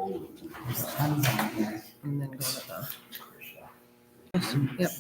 And then go to the. Yep.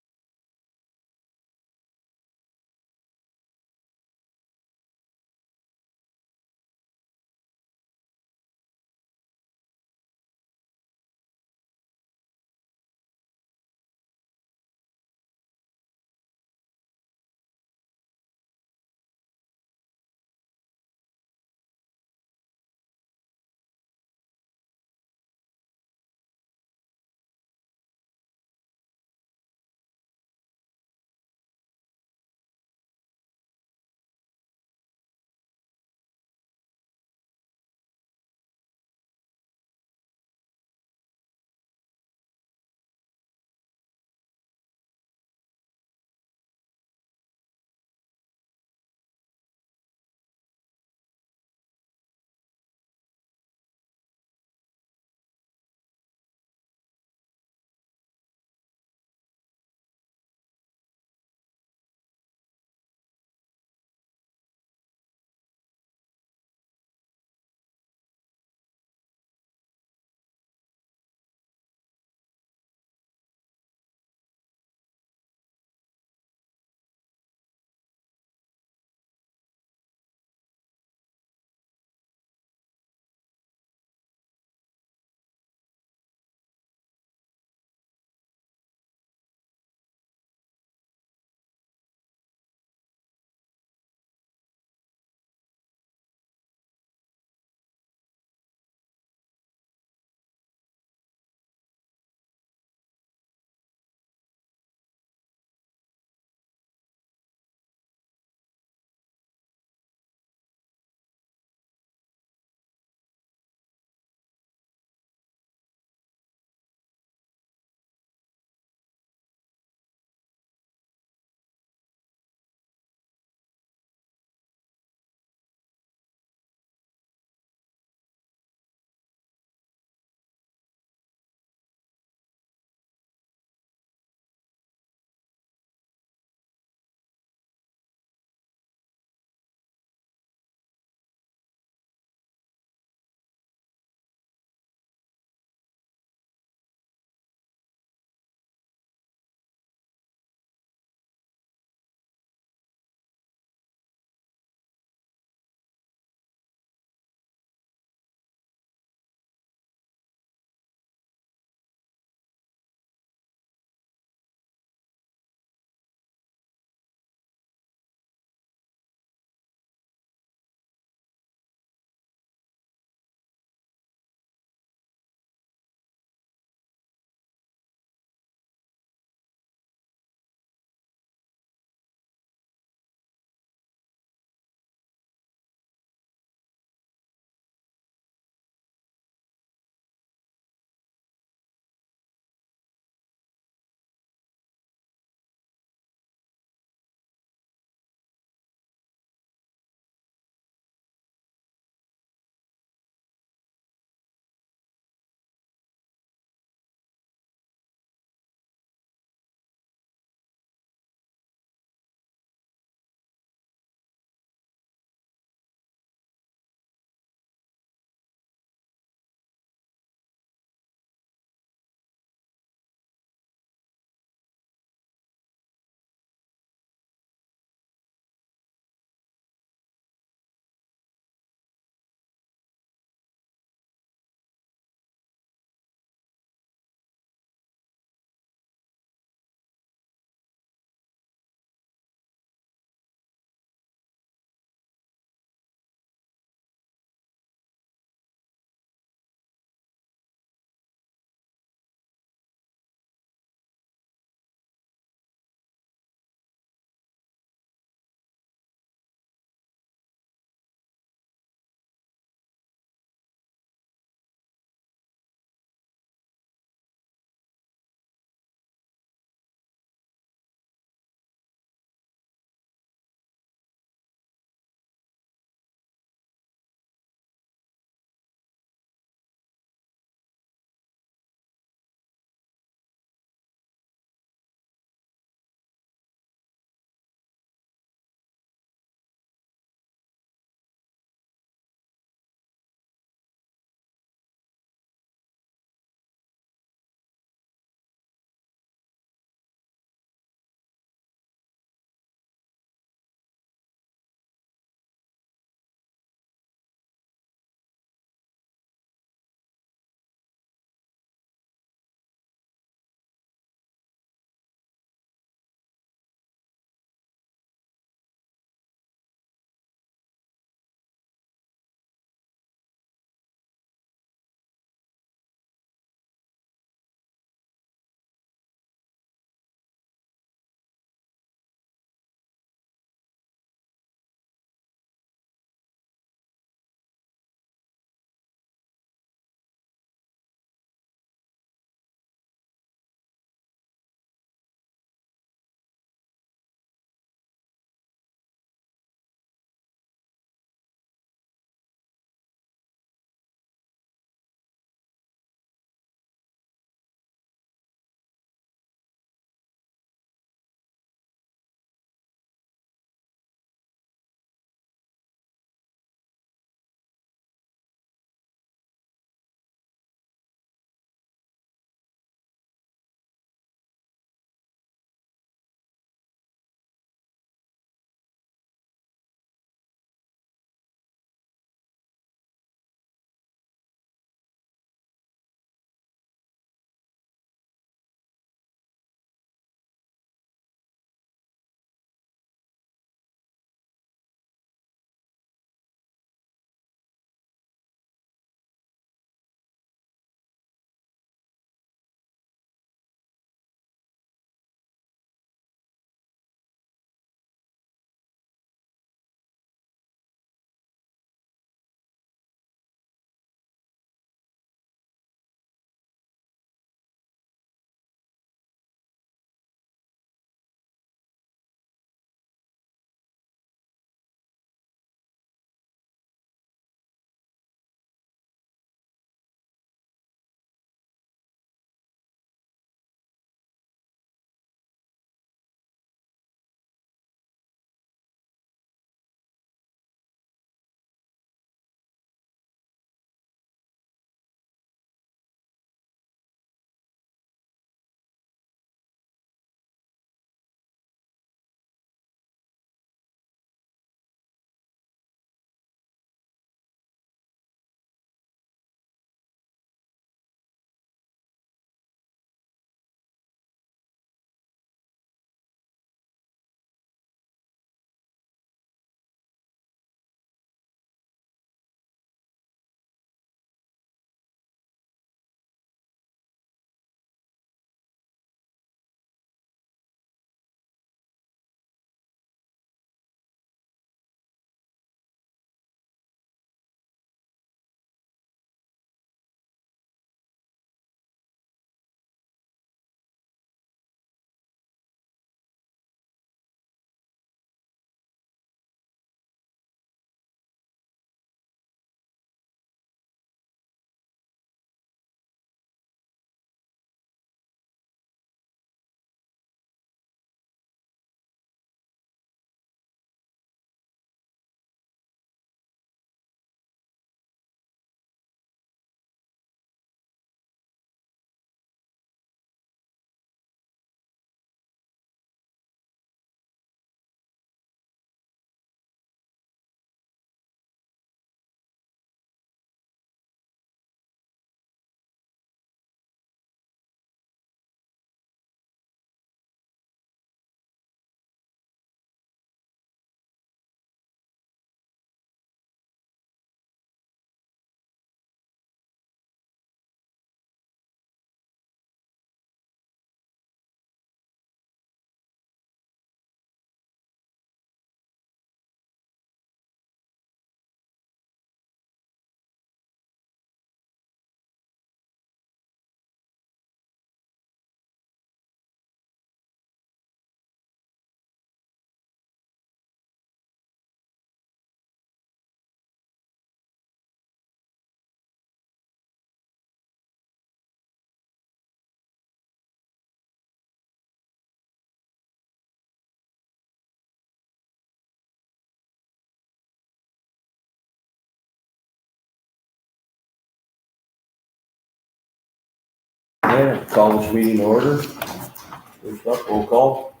Okay, call this meeting to order. First up, roll call.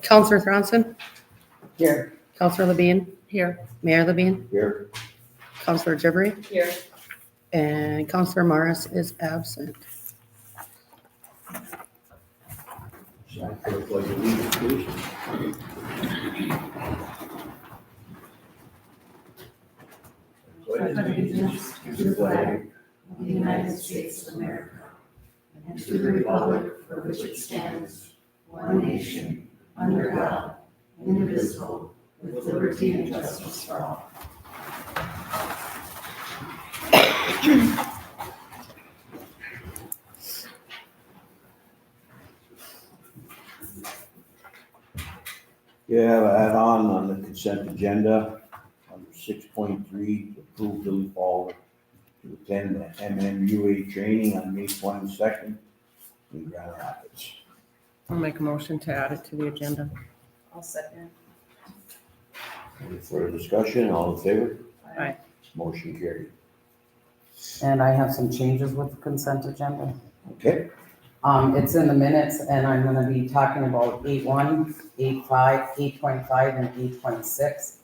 Counselor Thronson? Here. Counselor Levine? Here. Mayor Levine? Here. Counselor Gibbery? Here. And Counselor Morris is absent. Stand for the pledge of allegiance, please. Pledge allegiance to the flag of the United States of America, and to the republic for which it stands, one nation, under God, indivisible, with liberty and justice for all. You have an add-on the consent agenda, under 6.3, approve Billy Fowler to attend the MMUA training on May 22nd in Grand Rapids. I'll make a motion to add it to the agenda. I'll second. Any further discussion? All in favor? Aye. Motion carried. And I have some changes with the consent agenda. Okay, It's in the minutes, and I'm gonna be talking about 8.1, 8.5, 8.5, and 8.6.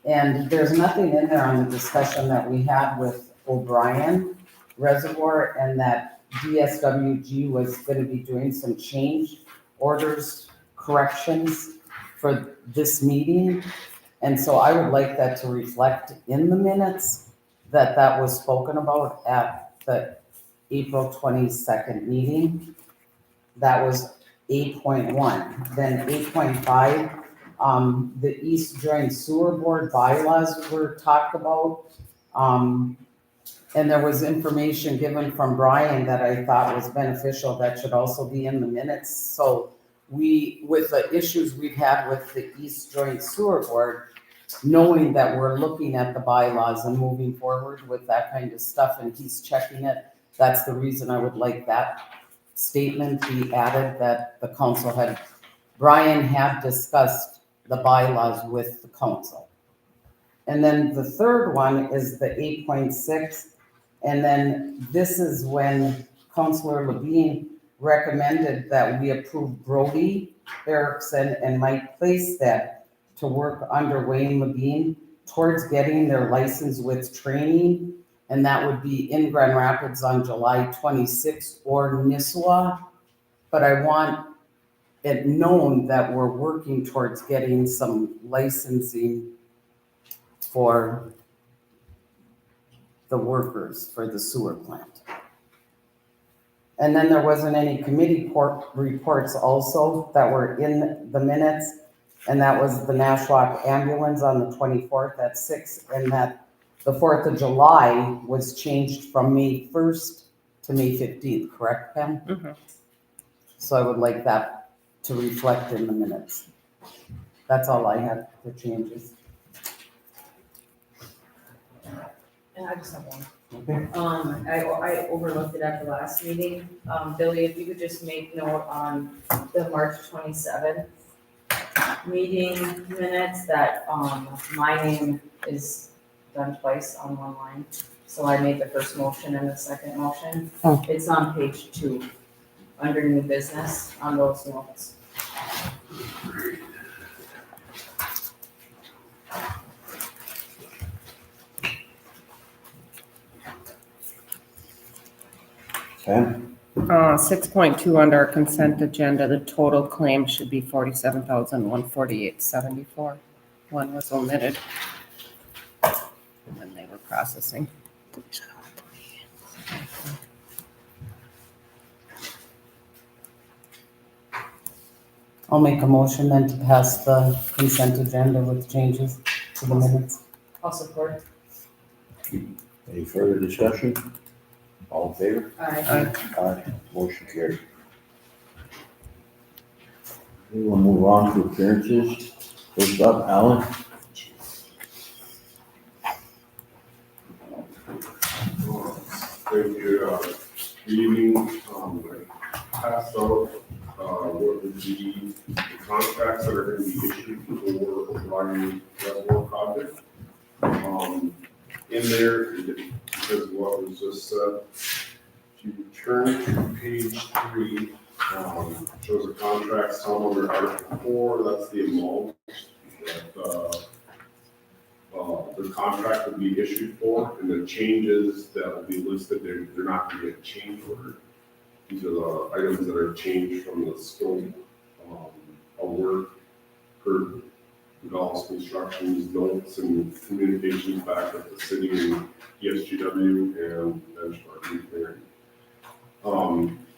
And there's nothing in there on the discussion that we had with O'Brien Reservoir, and that DSWG was gonna be doing some change orders, corrections for this meeting. And so I would like that to reflect in the minutes that that was spoken about at the April 22nd meeting. That was 8.1. Then 8.5, the East Joint Sewer Board bylaws were talked about. And there was information given from Brian that I thought was beneficial that should also be in the minutes. So with the issues we've had with the East Joint Sewer Board, knowing that we're looking at the bylaws and moving forward with that kind of stuff, and he's checking it, that's the reason I would like that statement be added, that the council Brian had discussed the bylaws with the council. And then the third one is the 8.6, and then this is when Councilor Levine recommended that we approve Brody Erickson and Mike Plaisted to work under Wayne Levine towards getting their license with training, and that would be in Grand Rapids on July 26th or Nisswa. But I want it known that we're working towards getting some licensing for the workers for the sewer plant. And then there wasn't any committee reports also that were in the minutes. And that was the Nashwauk ambulance on the 24th at 6, and that the 4th of July was changed from May 1st to May 15th, correct, Pam? Mm-hmm. So I would like that to reflect in the minutes. That's all I had for changes. And I just have one. okay. I overlooked it at the last meeting. Billy, if you could just make note on the March 27th meeting minutes that, my name is done twice on one line. So I made the first motion and the second motion. Oh. It's on page 2, under new business on those notes. Pam? 6.2 under our consent agenda, the total claim should be $47,148.74. One was omitted when they were processing. I'll make a motion then to pass the consent agenda with changes to the minutes. I'll support. Any further discussion? All in favor? Aye. Aye. Motion carried. We will move on to appearances. First up, Alan. Thank you. Good evening. Passed out what would be the contracts that are going to be issued for O'Brien Reservoir project. In there, because of what was just said, if you turn to page 3, shows a contract sum under Article 4, that's the amount that the contract will be issued for, and the changes that will be listed, they're not going to get change ordered. These are the items that are changed from the scope of work per Develops Construction's notes and communications back with the city and ESGW and Benchmark Engineering.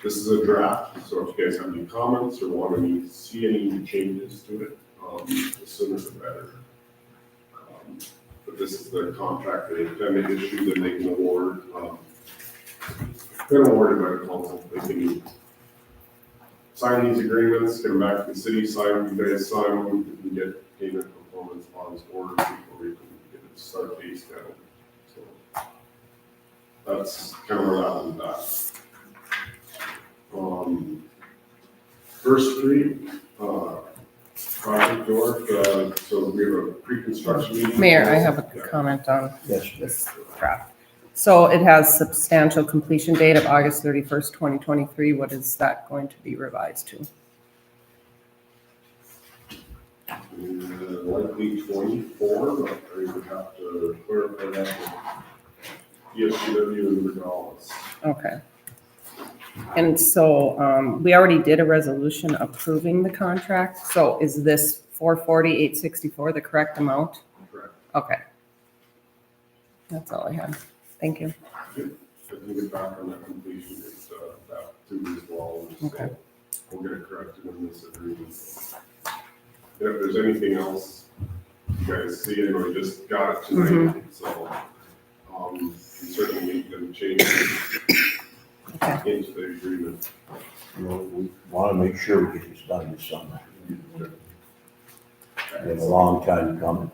This is a draft, so if you guys have any comments or want to see any changes to it, the sooner the better. But this is the contract they intend to issue, then they can award. They're awarded by the council. They can sign these agreements, get them back to the city, sign, you guys sign them, you can get payment performance bonds ordered before we can get it start case down. So that's kind of where that one's at. First Street, project work, so we have a pre-construction meeting. Mayor, I have a comment on Yes. this draft. So it has substantial completion date of August 31st, 2023. What is that going to be revised to? Likely 24, but I would have to clarify that with ESGW and Regardless. Okay. And so we already did a resolution approving the contract. So is this 440,864 the correct amount? Correct. Okay. That's all I had. Thank you. I can get back on that completion date, that too as well. Okay. So we'll get it corrected in this agreement. If there's anything else, you guys see it, or just got it tonight, so, you certainly make them changes Okay. into the agreement. You know, we want to make sure we get this done this summer. We have a long time coming.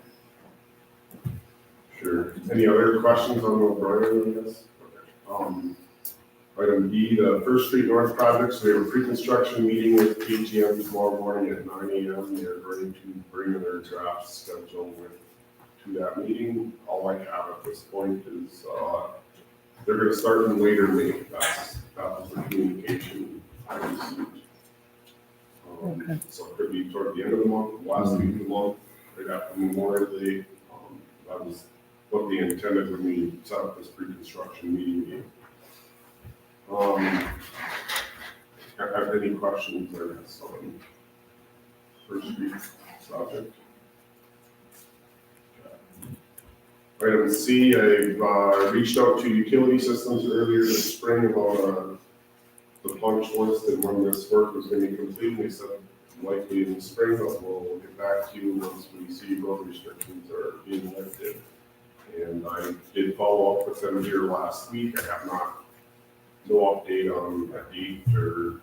Sure. Any other questions on O'Brien on this? Item B, the First Street North project, so we have a pre-construction meeting with KGM tomorrow morning at 9 a.m. They're going to bring their draft schedule to that meeting. All I have at this point is, they're gonna start in later May. That was the communication I received. Okay. So it could be toward the end of the month, last week of the month, right after Memorial Day. That was what they intended when we set up this pre-construction meeting. Have any questions there on First Street project? Item C, I reached out to Utility Systems earlier this spring about the punch list and when this work was going to be completed. They said likely in the spring, but we'll get back to you once we see road restrictions are being lifted. And I did follow up with them here last week. I have no update on a date or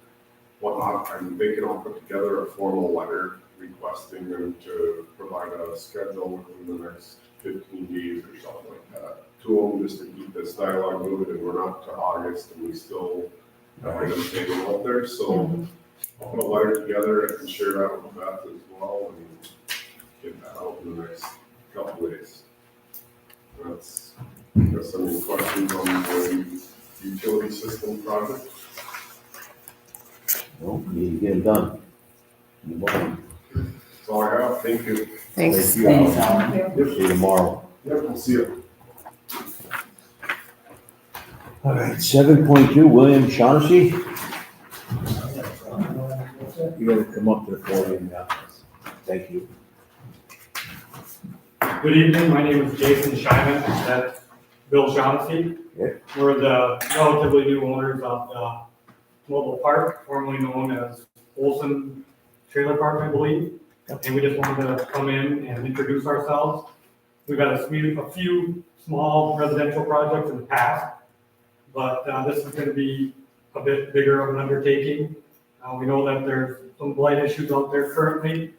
whatnot. I'm thinking I'll put together a formal letter requesting them to provide a schedule within the next 15 days or something like that. To them, just to keep this dialogue moving, and we're not to August and we still have items staying out there. So I'll put a letter together and share that with Beth as well and get that out in the next couple of days. That's any questions on the utility system project? Well, we need to get it done. Move on. That's all I have. Thank you. Thanks. Thank you, Thanks, Alan. Alan. See you tomorrow. Yep, we'll see you. All right, 7.2, William Shaughnessy. You gotta come up to the podium now. Thank you. Good evening, my name is Jason Scheinman, that's Bill Shaughnessy. Yeah. We're the relatively new owners of the mobile park, formerly known as Olson Trailer Park, I believe. And we just wanted to come in and introduce ourselves. We've had a few small residential projects in the past, but this is gonna be a bit bigger of an undertaking. We know that there's some blight issues out there currently.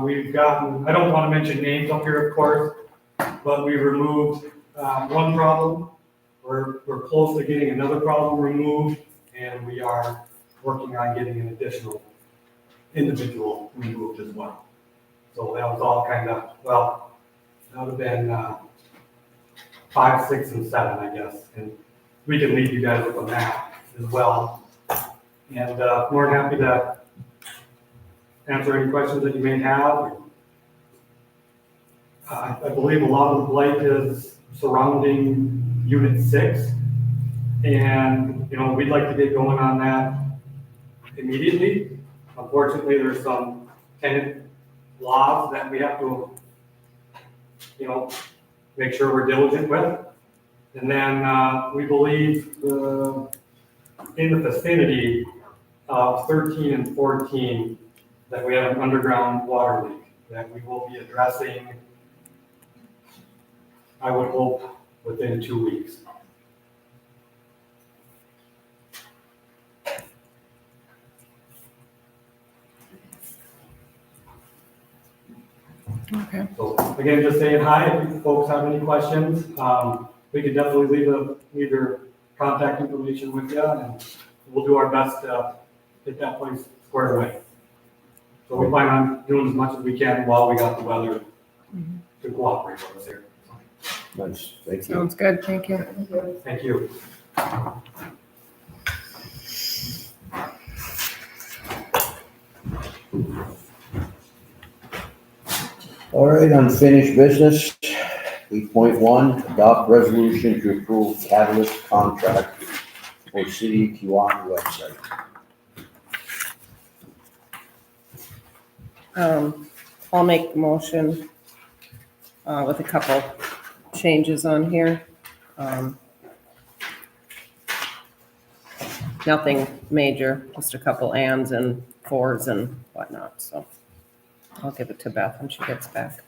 We've gotten, I don't want to mention names up here, of course, but we removed one problem. We're close to getting another problem removed, and we are working on getting an additional individual removed as well. So that was all kind of, well, that would have been 5, 6, and 7, I guess, and we can leave you guys with a map as well. And more than happy to answer any questions that you may have. I believe a lot of the blight is surrounding Unit 6. And, you know, we'd like to get going on that immediately. Unfortunately, there's some tenant laws that we have to, you know, make sure we're diligent with. And then we believe in the vicinity of 13 and 14 that we have an underground water leak that we will be addressing, I would hope, within 2 weeks. Okay. So again, just saying hi, if you folks have any questions, we could definitely leave your contact information with you, and we'll do our best to get that place squared away. So we plan on doing as much as we can while we got the weather to cooperate with us here. Nice, thank you. Sounds good, thank you. Thank you. All right, unfinished business. 8.1, adopt resolution to approve catalyst contract for City of Keewatin website. I'll make the motion with a couple changes on here. Nothing major, just a couple ands and fors and whatnot, so I'll give it to Beth when she gets back.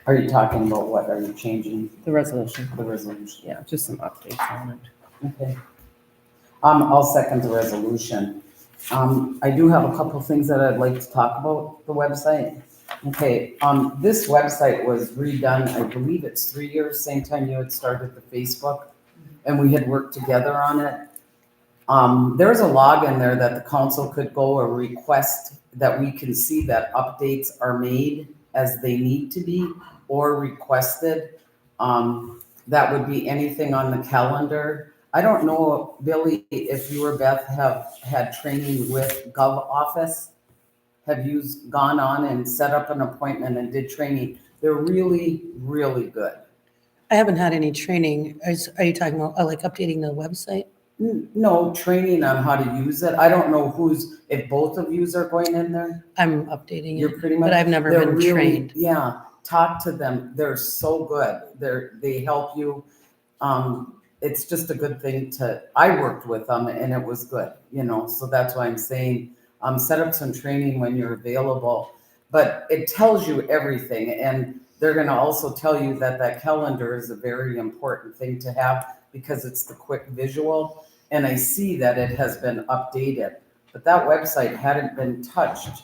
Are you talking about what? Are you changing The resolution, the resolution? yeah, just some updates on it. Okay. I'll second the resolution. I do have a couple things that I'd like to talk about the website. Okay, this website was redone, I believe it's 3 years, same time you had started the Facebook, and we had worked together on it. There's a log in there that the council could go or request that we can see that updates are made as they need to be or requested. That would be anything on the calendar. I don't know, Billy, if you or Beth have had training with Gov Office. Have you gone on and set up an appointment and did training? They're really, really good. I haven't had any training. Are you talking about like updating the website? No, training on how to use it. I don't know if both of yous are going in there. I'm updating You're it, pretty much. but I've never They're been really- trained. Yeah, talk to them. They're so good. They help you. It's just a good thing I worked with them and it was good, so that's why I'm saying, set up some training when you're available. But it tells you everything, and they're gonna also tell you that calendar is a very important thing to have because it's the quick visual. And I see that it has been updated, but that website hadn't been touched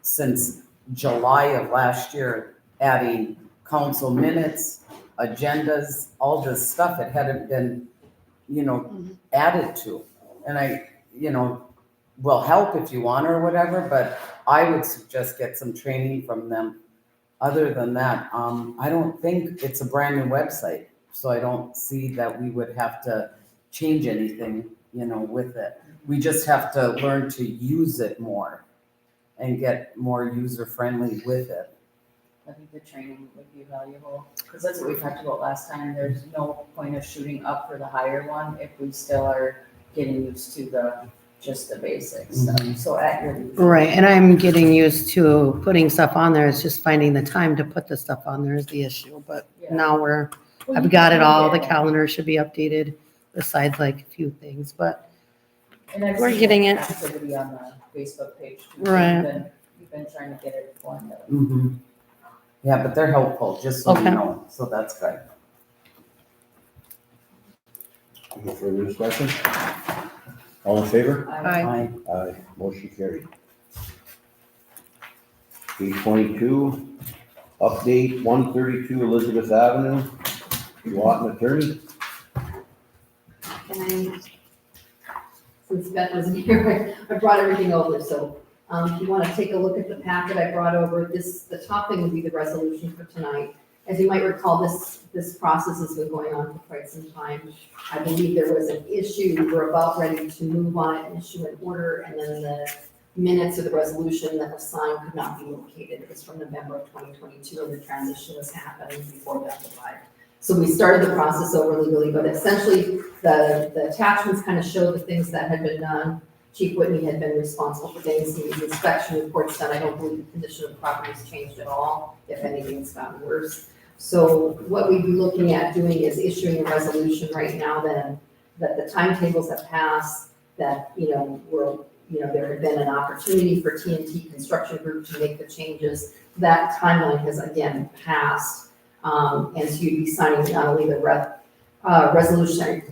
since July of last year, adding council minutes, agendas, all this stuff. It hadn't been, added to. And I, will help if you want or whatever, but I would suggest get some training from them. Other than that, I don't think it's a brand new website, so I don't see that we would have to change anything, with it. We just have to learn to use it more and get more user-friendly with it. I think the training would be valuable, because that's what we talked about last time. There's no point of shooting up for the higher one if we still are getting used to just the basics stuff. So at your leisure. Right, and I'm getting used to putting stuff on there. It's just finding the time to put the stuff on there is the issue. But Yeah. now Well, I've you got can it all. The get calendar should be updated besides like a few things, but And I've we're seen getting it. activity on the Facebook page too. Right. You've been trying to get it formed up. Yeah, but they're helpful, just so you Okay. know, so that's good. Any further discussion? All in favor? Aye. Aye, motion carried. 8.2, update 132 Elizabeth Avenue. You want an attorney? And since Beth wasn't here, I brought everything over, so if you want to take a look at the packet I brought over, the top thing would be the resolution for tonight. As you might recall, this process has been going on for quite some time. I believe there was an issue, we were about ready to move on it and issue an order, and then the minutes of the resolution that was signed could not be located. It was from November of 2022, and the transition was happening before that arrived. So we started the process over legally, but essentially, the attachments kind of showed the things that had been done. Chief Whitney had been responsible for getting some of these inspection reports done. I don't believe the condition of the property has changed at all. If anything, it's gotten worse. So what we'd be looking at doing is issuing a resolution right now then, that the timetables have passed, that, there had been an opportunity for TNT Construction Group to make the changes. That timeline has again passed. And so you'd be signing not only the resolution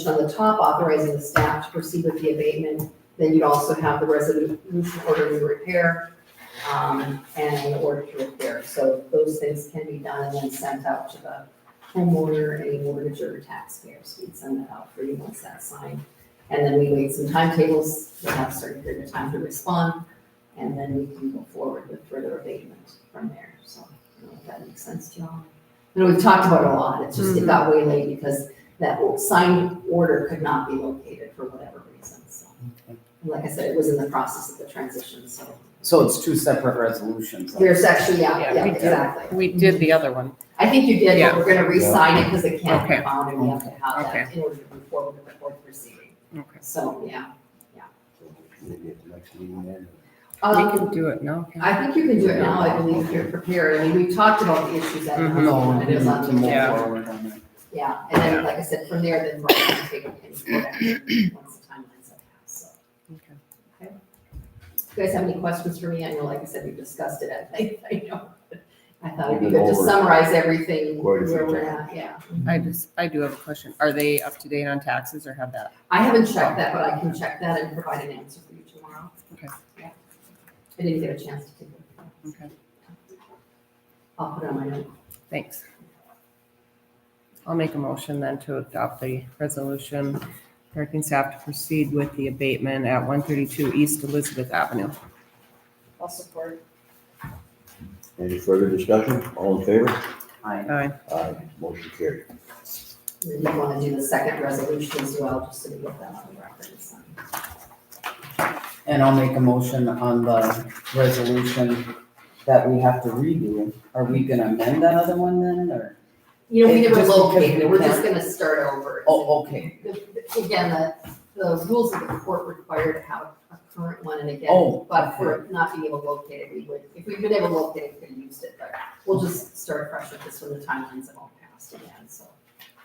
on the top authorizing the staff to proceed with the abatement, then you'd also have the resolution ordering the repair, and an order to repair. So those things can be done and then sent out to the homeowner, any mortgagor, or taxpayers. We'd send that out for you once that's signed. And then we wait some timetables, they have a certain period of time to respond, and then we can go forward with further abatement from there. So, I don't know if that makes sense to y'all. We've talked about it a lot, it's just, it got way late because that signed order could not be located for whatever reason, so. And like I said, it was in the process of the transition, so. So it's two separate resolutions. There's actually, yeah, we did. exactly. We did the other one. I think you did, Yeah. but we're gonna re-sign it because it can't be Okay. found and we have to have that Okay. in order to move forward with the fourth proceeding. Okay. So, yeah. Maybe at the next meeting then. We can do it now, can't we? I think you can do it now, I believe, if you're prepared. I mean, we talked about the issues that. Mhm. No, we It was need on to the move agenda. forward on that. Yeah, and then, like I said, from there, then we're going to take any court action once the timelines have passed, so. Okay. You guys have any questions for me? I know, like I said, we discussed it at night, I know. But I thought it'd be We've been good to over summarize everything quite a few where we're times. at, yeah. I do have a question. Are they up to date on taxes or have that? I haven't checked that, but I can check that and provide an answer for you tomorrow. Okay. Yeah. I didn't get a chance to take it. Okay, I'll put it on my note. thanks. I'll make a motion then to adopt the resolution directing staff to proceed with the abatement at 132 East Elizabeth Avenue. I'll support. Any further discussion? All in favor? Aye. Aye, motion carried. And then you want to do the second resolution as well, just so we get that on the record. So. And I'll make a motion on the resolution that we have to redo. Are we gonna amend that other one then, or? We never Just because located we it, we're just can't- gonna start over. Oh, okay. Again, the rules of the court require to have a current one, and again, Oh, but for it not being able to locate it, we would, if we'd been able to locate it, we could have used it, but we'll just start fresh with this when the timelines have all passed again, so.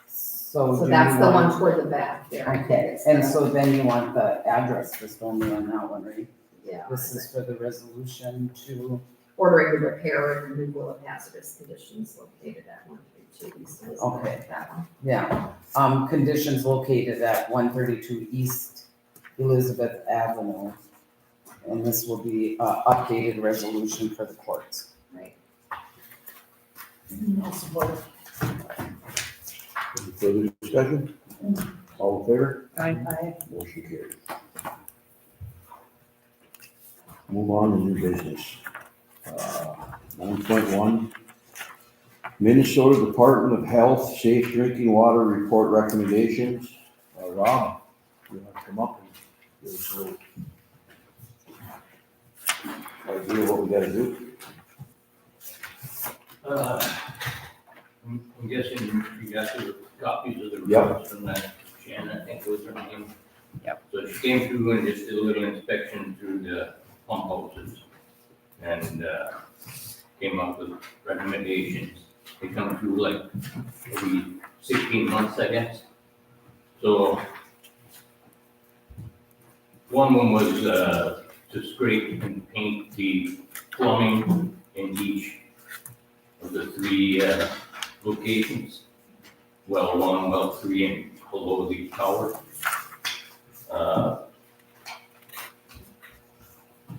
So So do that's you the one want- toward the back there. Okay, and so then you want the address just only on that one, right? Yeah. This is for the resolution to, Ordering the repair and removal of hazardous conditions located at 132 East Elizabeth. Okay. That one. yeah, conditions located at 132 East Elizabeth Avenue. And this will be a updated resolution for the courts. Right. I'll support. Any further discussion? All in favor? Aye. Motion carried. Move on to new business. 9.1, Minnesota Department of Health Safe Drinking Water Report Recommendations. Rob, you want to come up and give us a little idea what we gotta do? I'm guessing you got the copies of the Yep. reports from that Shannon, I think was her name. Yep. So she came through and just did a little inspection through the pump houses and came up with recommendations. They come through like every 16 months, I guess. So one of them was to scrape and paint the plumbing in each of the three locations. Well 1, well 3, and below the tower.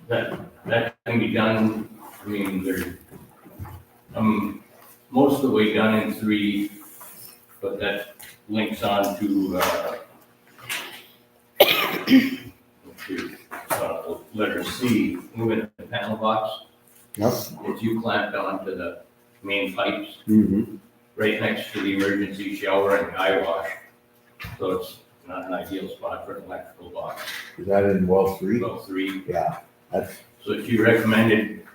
That can be done, I mean, most of the way done in 3, but that links on to, letter C, moving the panel box. Yep. If you clamped onto the main pipes Mm-hmm. right next to the emergency shower and the eye wash. So it's not an ideal spot for an electrical box. Is that in well 3? Well, 3. Yeah, that's, So she recommended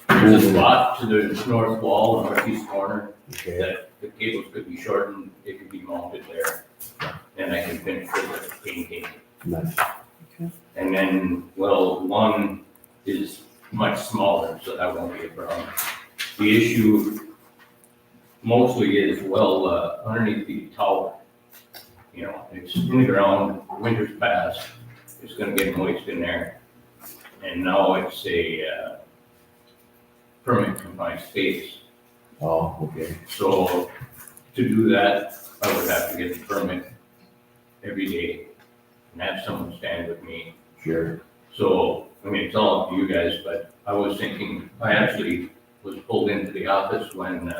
there's a spot to the north wall, northeast corner, okay, that the cables could be shortened, it could be mounted there. And I can finish with the painting. nice. And then, well, 1 is much smaller, so that won't be a problem. The issue mostly is, well, underneath the tower. You know, it's in the ground, winter's past, it's gonna get moist in there. And now it's a permanent confined space. Oh, okay, So to do that, I would have to get the permit every day and have someone stand with me. sure. So, I mean, it's all up to you guys, but I was thinking, I actually was pulled into the office when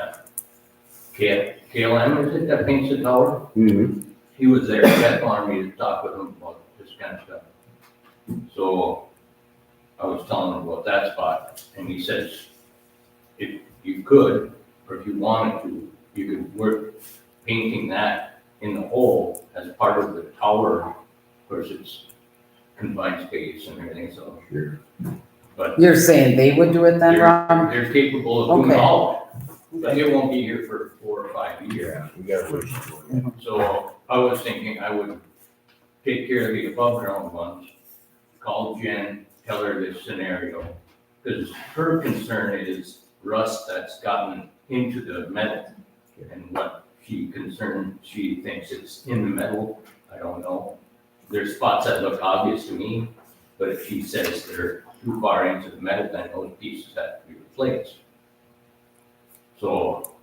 KLM, is it, that paints the tower? Mm-hmm. He was there, Jeff wanted me to talk with him about this kind of stuff. So I was telling him about that spot, and he says, if you could, or if you wanted to, you could work painting that in the hole as part of the tower. Of course, it's confined space and everything, so. Sure. But You're saying they would do it then, Ron? they're capable of doing Okay. all of it, but it won't be here for 4 or 5 years. Yeah, we gotta wait for it. So I was thinking I would take care of the above ground ones, call Jen, tell her this scenario. Because her concern is rust that's gotten into the metal. And what she thinks it's in the metal, I don't know. There's spots that look obvious to me, but if she says they're too far into the metal, then those pieces have to be replaced. So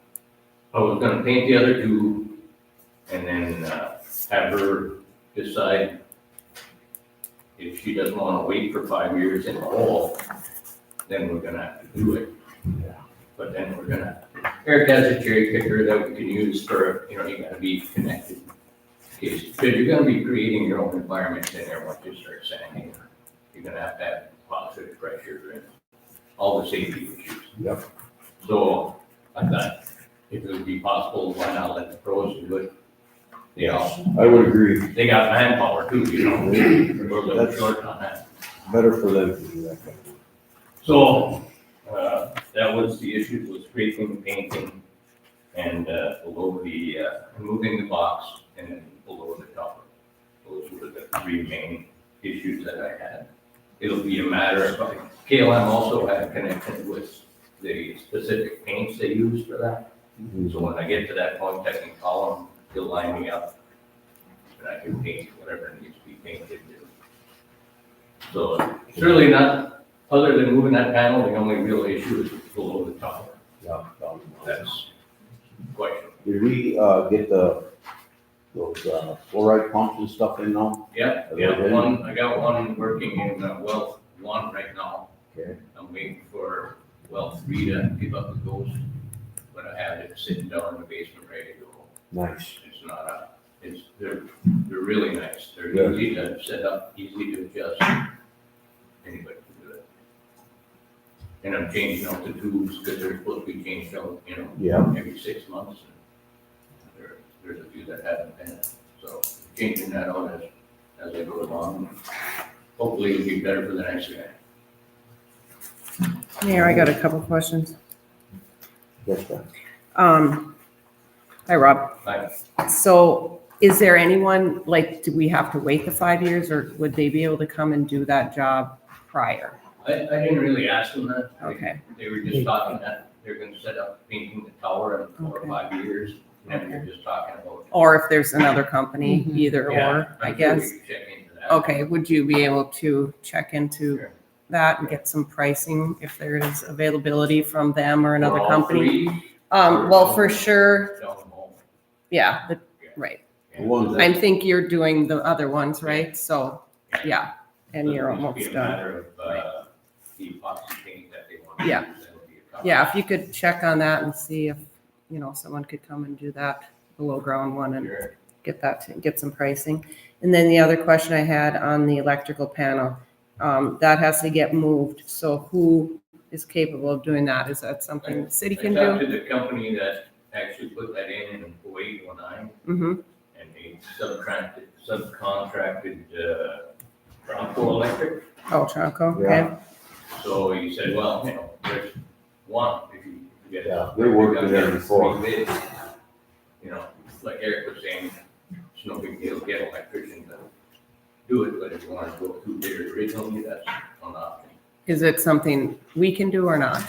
I was gonna paint the other 2 and then have her decide if she doesn't wanna wait for 5 years in the hole, then we're gonna have to do it. Yeah. But then Eric has a cherry picker that we can use for, you gotta be connected. Because you're gonna be creating your own environment in there once you start sanding. You're gonna have to have positive pressure and all the safety issues. Yep. So I thought if it would be possible, why not let the pros do it? You know, I would agree, they got manpower too, we're a little That's- short on that. better for them to do that. So, that was the issue, was scraping, painting, and, below the, removing the box, and then below the top. Those were the 3 main issues that I had. It'll be a matter of, KLM also had a connection with the specific paints they use for that. So when I get to that point, I can call them, they'll line me up, and I can paint whatever needs to be painted. So it's really not, other than moving that panel, the only real issue is below the top. Yeah. That's questionable. Did we, get those fluoride pumps and stuff in now? Yeah, I got one working in well 1 right now. Okay. I'm waiting for well 3 to give up the ghost, but I have it sitting down in the basement ready to go. Nice. It's not they're really nice. They're Yeah. easy to set up, easy to adjust. Anybody can do it. And I'm changing out the tubes because they're supposed to be changed out, Yeah. every 6 months. There's a few that haven't been, so changing that out as I go along. Hopefully it'll be better for the next guy. Mayor, I got a couple questions. That's fine. Hi, Rob. Like, So is there anyone, like, do we have to wait the 5 years, or would they be able to come and do that job prior? I didn't really ask them that. Okay. They were just talking that they're gonna set up painting the tower in 4 or Okay. 5 years. And they're just talking about. Or if there's another company, Mhm. either Yeah, or, I I'm sure we guess. can check into that. Okay, would you be able to check into Sure. that and get some pricing if there is availability from them or another For all company? 3, Well, for sure, tell them all. yeah, right. The ones I that, think you're doing the other ones, right? So, yeah, and So you're it'll just almost be a done. matter of, the epoxy paint that they want to Yeah. use. That'll be a couple. Yeah, if you could check on that and see if, someone could come and do that below ground one and Sure. get some pricing. And then the other question I had on the electrical panel, that has to get moved. So who is capable of doing that. Is that something the city can I talked do? to the company that actually put that in 0809, Mm-hmm. and they subcontracted, Bronco Electric. Oh, Tronco, okay. Yeah. So he said, well, there's one, if you get. Yeah, they worked it in before. Three bids. Like Eric was saying, it's no big deal to get an electrician to do it, but if you want to go through bid originally, that's an option. Is it something we can do or not?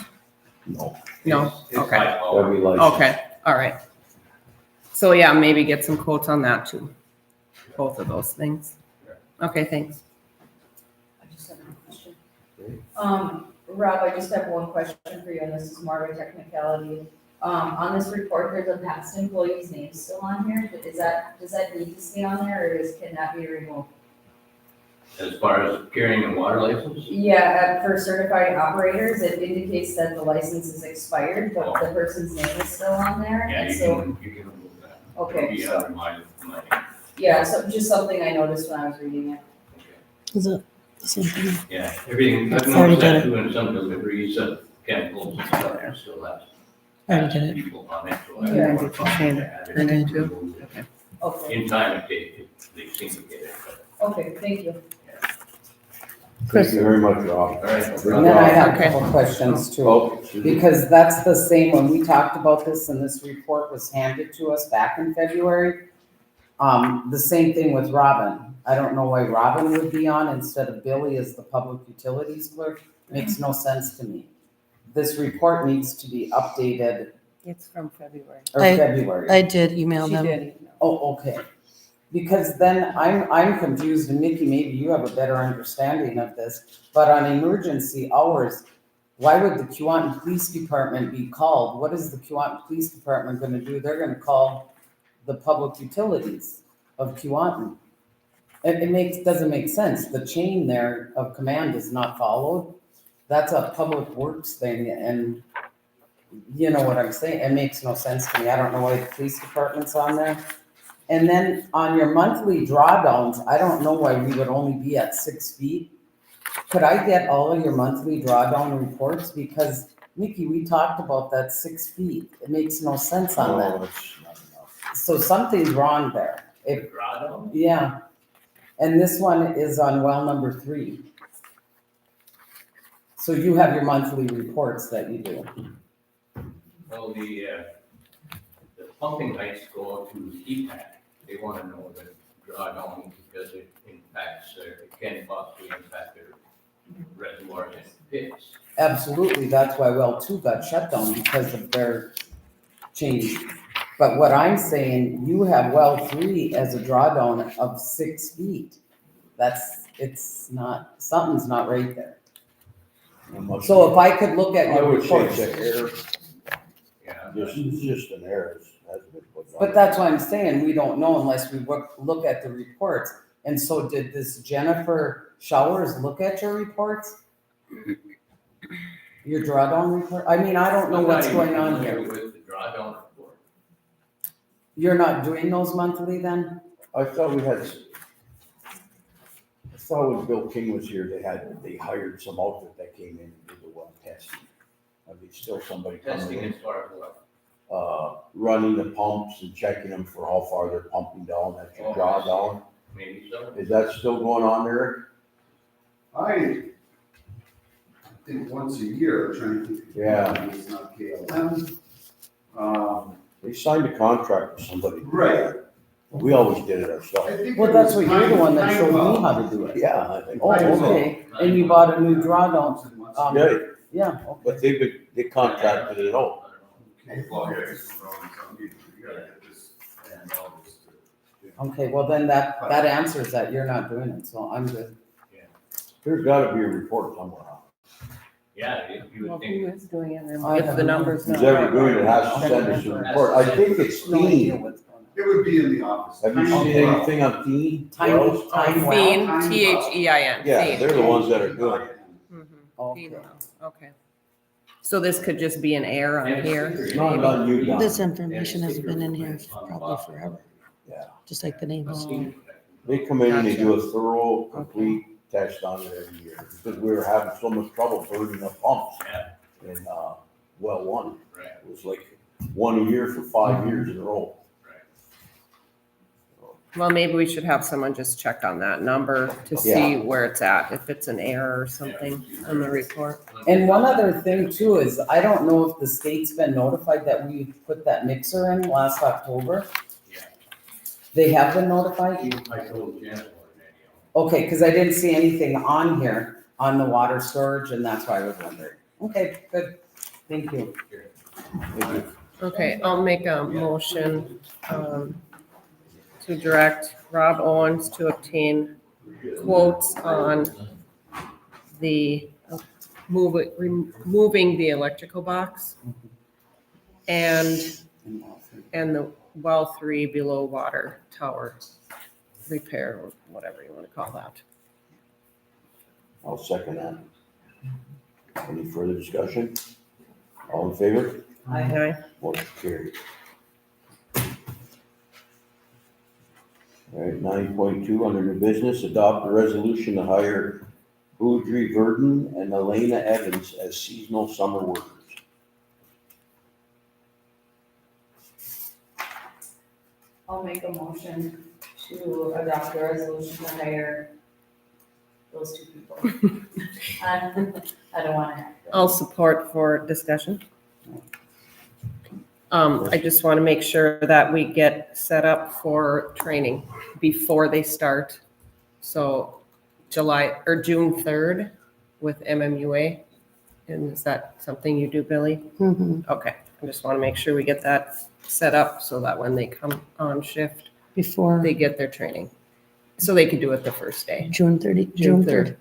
No, No? It's Okay. high power. that'd be like. Okay, all right. So yeah, maybe get some quotes on that too. Both of those things. Okay, thanks. I just have a question. Rob, I just have one question for you, and this is more of a technicality. On this report, there's a past employee's name still on here. Does that need to stay on there, or can that be removed? As far as carrying a water license, Yeah, for certified operators, it indicates that the license is expired, but the person's name is still on there. yeah, and you so, can remove that. Okay, It'll be so, under my. yeah, so just something I noticed when I was reading it. Is it the same thing? Yeah, everything, I've Already noticed did that it. doing some deliveries of chemicals and stuff, and still has. Already did it. People on it, so I Yeah. don't know if I Change add it. turn into- Okay. Okay, In time, they seem to get it, but. okay, thank you. Thank you very much, Rob. All right. And then I have a Okay. couple questions too. Oh, excuse me. Because that's the same, when we talked about this and this report was handed to us back in February, the same thing with Robin. I don't know why Robin would be on instead of Billy as the public utilities clerk. Makes no sense to me. This report needs to be updated, It's from February. or February. I did email She them. did email. Oh, okay. Because then I'm confused, and Mickey, maybe you have a better understanding of this, but on emergency hours, why would the Keewatin Police Department be called? What is the Keewatin Police Department gonna do? They're gonna call the public utilities of Keewatin. It doesn't make sense. The chain there of command is not followed. That's a public works thing, and you know what I'm saying? It makes no sense to me. I don't know why the police department's on there. And then on your monthly drawdowns, I don't know why we would only be at 6 feet. Could I get all of your monthly drawdown reports? Because, Mickey, we talked about that 6 feet. It makes no sense on No, that. it's not enough. So something's wrong there. Grotto? Yeah. And this one is on well number 3. So you have your monthly reports that you do. Well, the pumping heights go to Keewatin. They want to know the drawdown because it impacts, it can possibly impact their reservoirs and pits. Absolutely, that's why well 2 got shut down because of their change. But what I'm saying, you have well 3 as a drawdown of 6 feet. Something's not right there. It must So be- if I could look at I your would say reports. it's an error, Yeah. it's just an error, hasn't been put on. But that's why I'm saying, we don't know unless we look at the reports. And so did this Jennifer Showers look at your reports? Your drawdown report? I mean, I don't know I'm what's not going even on familiar here. with the drawdown report. You're not doing those monthly then? I thought we had, I thought when Bill King was here, they hired some outfit that came in and did the well testing. Are they still somebody Testing coming in, as far as what? running the pumps and checking them for how far they're pumping down, that you Oh, draw I see. down? Maybe so. Is that still going on there? I think once a year, trying to think. Yeah. It's not KLM. They signed a contract with somebody. Right. We always did it I ourselves. think Well, it that's was what you're the one that nine showed me wells. how to do it. Yeah, I think. Oh, okay. And you bought a new drawdown. Yeah, Yeah, okay. but they contracted it out. Okay, well, yeah, it's wrong, so you gotta get this. and all this to- Okay, well then that answers that. You're not doing it, so I'm good. There's gotta be a report somewhere. Yeah, you Well, would who think. is doing it? I If don't the know. numbers Who's not ever right. doing it has to send us a report. I think it's No idea Dean. what's going on. It would be in the office. Have you seen Tiny well. anything on Dean? Tiny, Wells? tiny well? Fiend, Tiny well. Thein. Yeah, Fiend. they're the ones that are doing it. Mhm. Okay. Fiend well, okay. So this could just be an error on here? It's not on you, Don. This information has been in here probably forever, Yeah. just like the names. Oh. They come in and they do a thorough, complete test on it every year, because we were having so much trouble burning up pumps in, well one. Right. It was like one a year for 5 years in a row. Well, maybe we should have someone just check on that number to see where it's at, if it's an error or something on the report. And one other thing too is, I don't know if the state's been notified that we put that mixer in last October. Yeah. They have been notified? I told Janet already. Okay, because I didn't see anything on here on the water storage, and that's why I was wondering. Okay, good. Thank you. Okay, I'll make a motion, to direct Rob Owens to obtain quotes on the removing the electrical box and the well 3 below water tower repair, or whatever you want to call that. I'll second that. Any further discussion? All in favor? Okay, Motion carried. All right, 9.2, under new business, adopt a resolution to hire Boudry Verdon and Elena Evans as seasonal summer workers. I'll make a motion to adopt a resolution to hire those two people. I don't wanna have to. I'll support for discussion. I just want to make sure that we get set up for training before they start. So June 3rd with MMUA. And is that something you do, Billy? Mhm. Okay, I just want to make sure we get that set up so that when they come on shift, Before they get their training. So they can do it the first day, June 30, June June 3rd.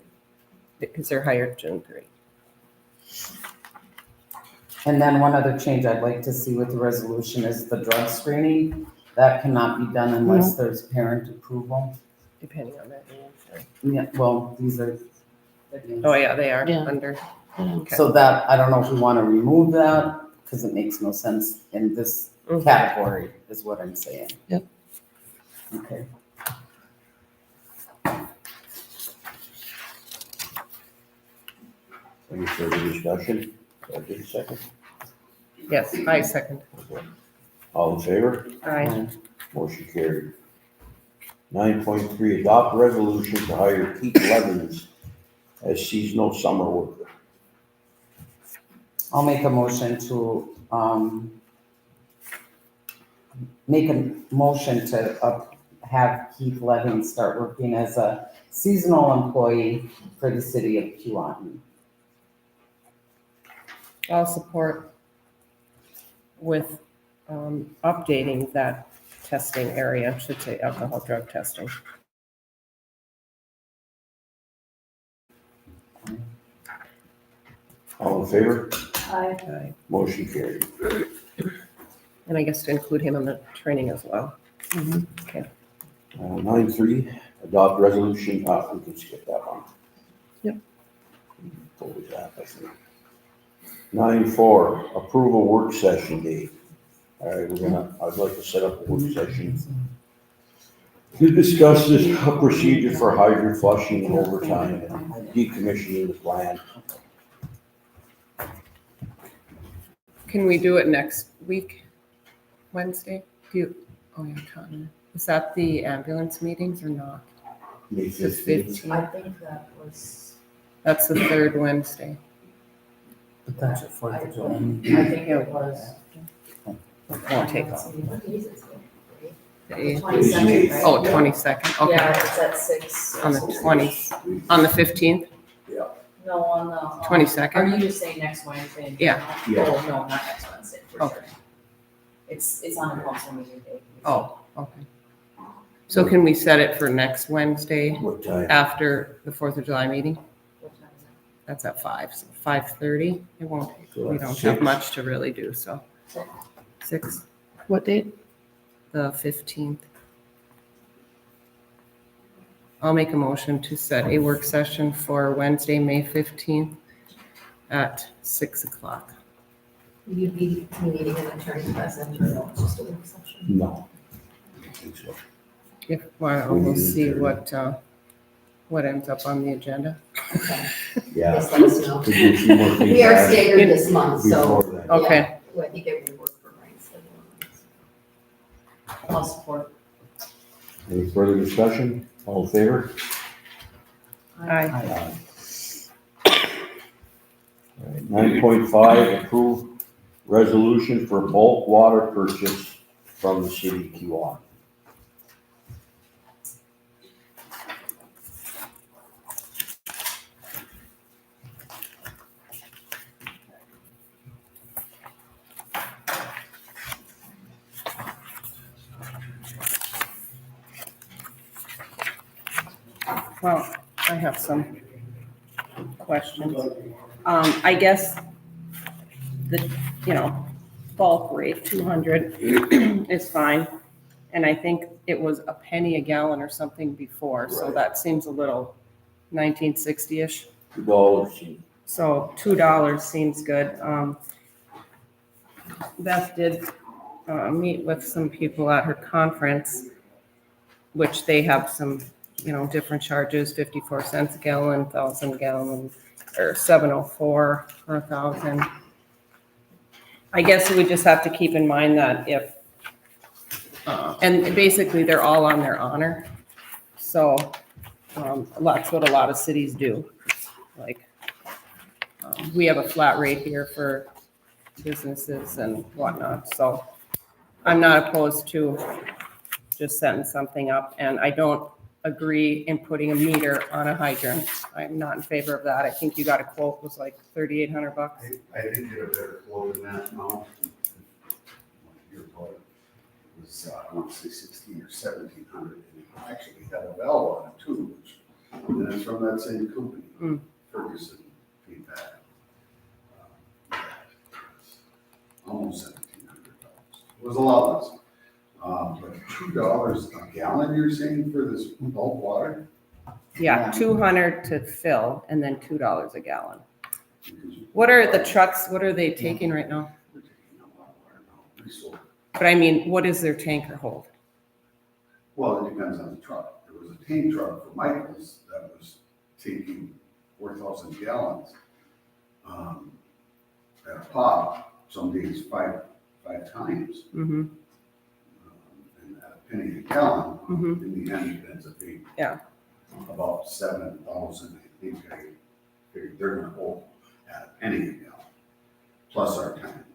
because they're hired June 3rd. And then one other change I'd like to see with the resolution is the drug screening. That cannot be done unless there's parent approval. Depending on that. Yeah, well, these are. Oh, yeah, they are Yeah. under. Okay. So that, I don't know if we want to remove that, because it makes no sense in this Mhm. category, is what I'm saying. Yep. Okay. Any further discussion? Can I get a second? Yes, I second. All in favor? Aye. Motion carried. 9.3, adopt resolution to hire Keith Levens as seasonal summer worker. I'll make a motion to, have Keith Levin start working as a seasonal employee for the city of Keewatin. I'll support with updating that testing area, should say alcohol drug testing. All in favor? Aye. Motion carried. And I guess to include him in the training as well. 9.3, adopt resolution, we can skip that one. Yep. What was that, I think? 9.4, approve a work session date. All right, I'd like to set up a work session to discuss this procedure for hydrant flushing and overtime and decommissioning the plant. Can we do it next week, Wednesday? Oh, yeah, Cotton. Is that the ambulance meetings or not? May The 15th. 15th. I think that was, That's the third Wednesday. But that's your Fourth of July. I think it was. It won't take long. What days is it? The The 8th. 22nd, right? Oh, 22nd, okay. Yeah, it's at 6. On the 20th, on the 15th, No, on the. 22nd? Are you just saying next Wednesday? in Yeah. general? Oh, no, not next Wednesday, for Okay. sure. It's on the council meeting day. Oh, okay. So can we set it for next Wednesday What time? after the 4th of July meeting? What time is it? That's at 5, so 5:30. It won't, So we that's don't have 6. much to really do, so. 6, What date? the 15th. I'll make a motion to set a work session for Wednesday, May 15th at 6 o'clock. You'd be meeting an attorney present, or no, it's just a work session? No. I don't think so. If, well, we'll see what what ends up on the agenda. Okay, Yeah. just let us know. To get some more We are feedback staggered this month, so. before then. Okay. yeah, I think it would work for Brian's schedule. I'll support. Any further discussion? All in favor? Aye. 9.5, approve resolution for bulk water purchase from the city of Keewatin. Well, I have some questions. I guess the, bulk rate, 200 is fine. And I think it was a penny a gallon or something before, so Right. that seems a little 1960-ish. $2. So $2 seems good. Beth did meet with some people at her conference, which they have some, different charges, 54 cents a gallon, 1,000 gallon, or 704 for 1,000. I guess we just have to keep in mind that if, and basically they're all on their honor. So that's what a lot of cities do. Like, we have a flat rate here for businesses and whatnot, so I'm not opposed to just setting something up, and I don't agree in putting a meter on a hydrant. I'm not in favor of that. I think you got a quote was like $3,800. I did get a better quote than that now. Your quote was, I want to say 16 or 1,700, and it actually had a valve on it too, which, and it's from that same company, Mm. Ferguson feedback. Almost $1,700. It was a lot less. But $2 a gallon, you're saying, for this bulk water? Yeah, 200 to fill and then $2 a gallon. What are the trucks, what are they taking right now? We're taking a lot of water now. We sold. But I mean, what does their tanker hold? Well, it depends on the truck. There was a tank truck for Michael's that was taking 4,000 gallons at a pop, some days five times. Mm-hmm. And at a penny a gallon, Mhm. in the end, it ends up being Yeah. about 7,000. I think I figured they're gonna hold at a penny a gallon, plus our time.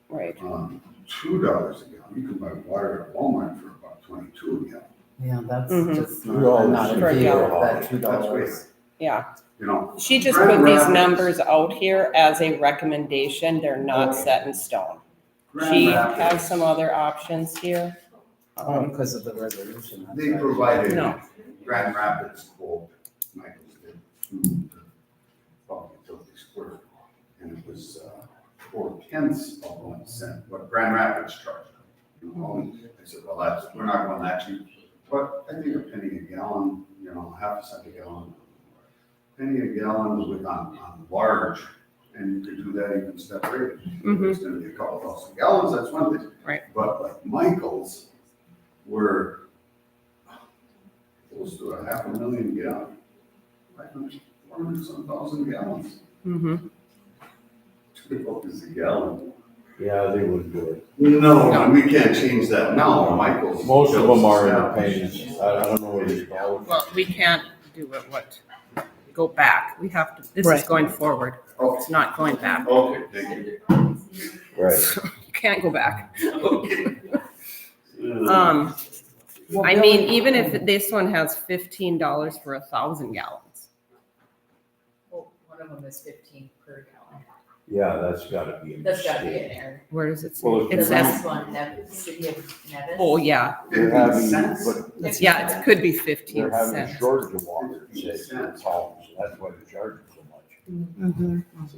Right. $2 a gallon, you can buy water at Walmart for about 22 a gallon. Yeah, that's Mhm. just, $2 I'm not in for a favor of gallon. that $2. Yeah. You know, She just Grand put these Rapids. numbers out here as a recommendation. They're not Okay. set in stone. Grand She Rapids, has some other options here. Because of the resolution. that's They right. provided No. Grand Rapids quote, Michael's did, to the public utilities clerk, and it was 4/10 of 1 cent, what Grand Rapids charged. You know, I said, well, we're not going that cheap, but I think a penny a gallon, half a cent a gallon. Penny a gallon with on large, and you could do that even separated. Mhm. It's gonna be a couple thousand gallons, that's one thing. Right. But like Michael's were close to 500,000 gallons. 400-some-thousand gallons. Mm-hmm. $2 a gallon. Yeah, they would do it. No, and we can't change that now, Michael's. Most of them are independent. independent. I don't know what it's called. Well, we can't do it, go back. We have to, this is Right. going forward. Okay, It's not going back. okay, thank you. Right. You can't go back. Okay. Well, I Bill, mean, even if this one has $15 for 1,000 gallons. Well, one of them is 15 per gallon. Yeah, that's gotta be a That's gotta be mistake. an error. Where does it say? Well, It The says, last one, that city of Nevis. oh, yeah. They're 50 having, cents? but Yeah, it could be 15 they're having a cents. shortage of water, it says, in town, so that's why they're charging so much. Mhm. So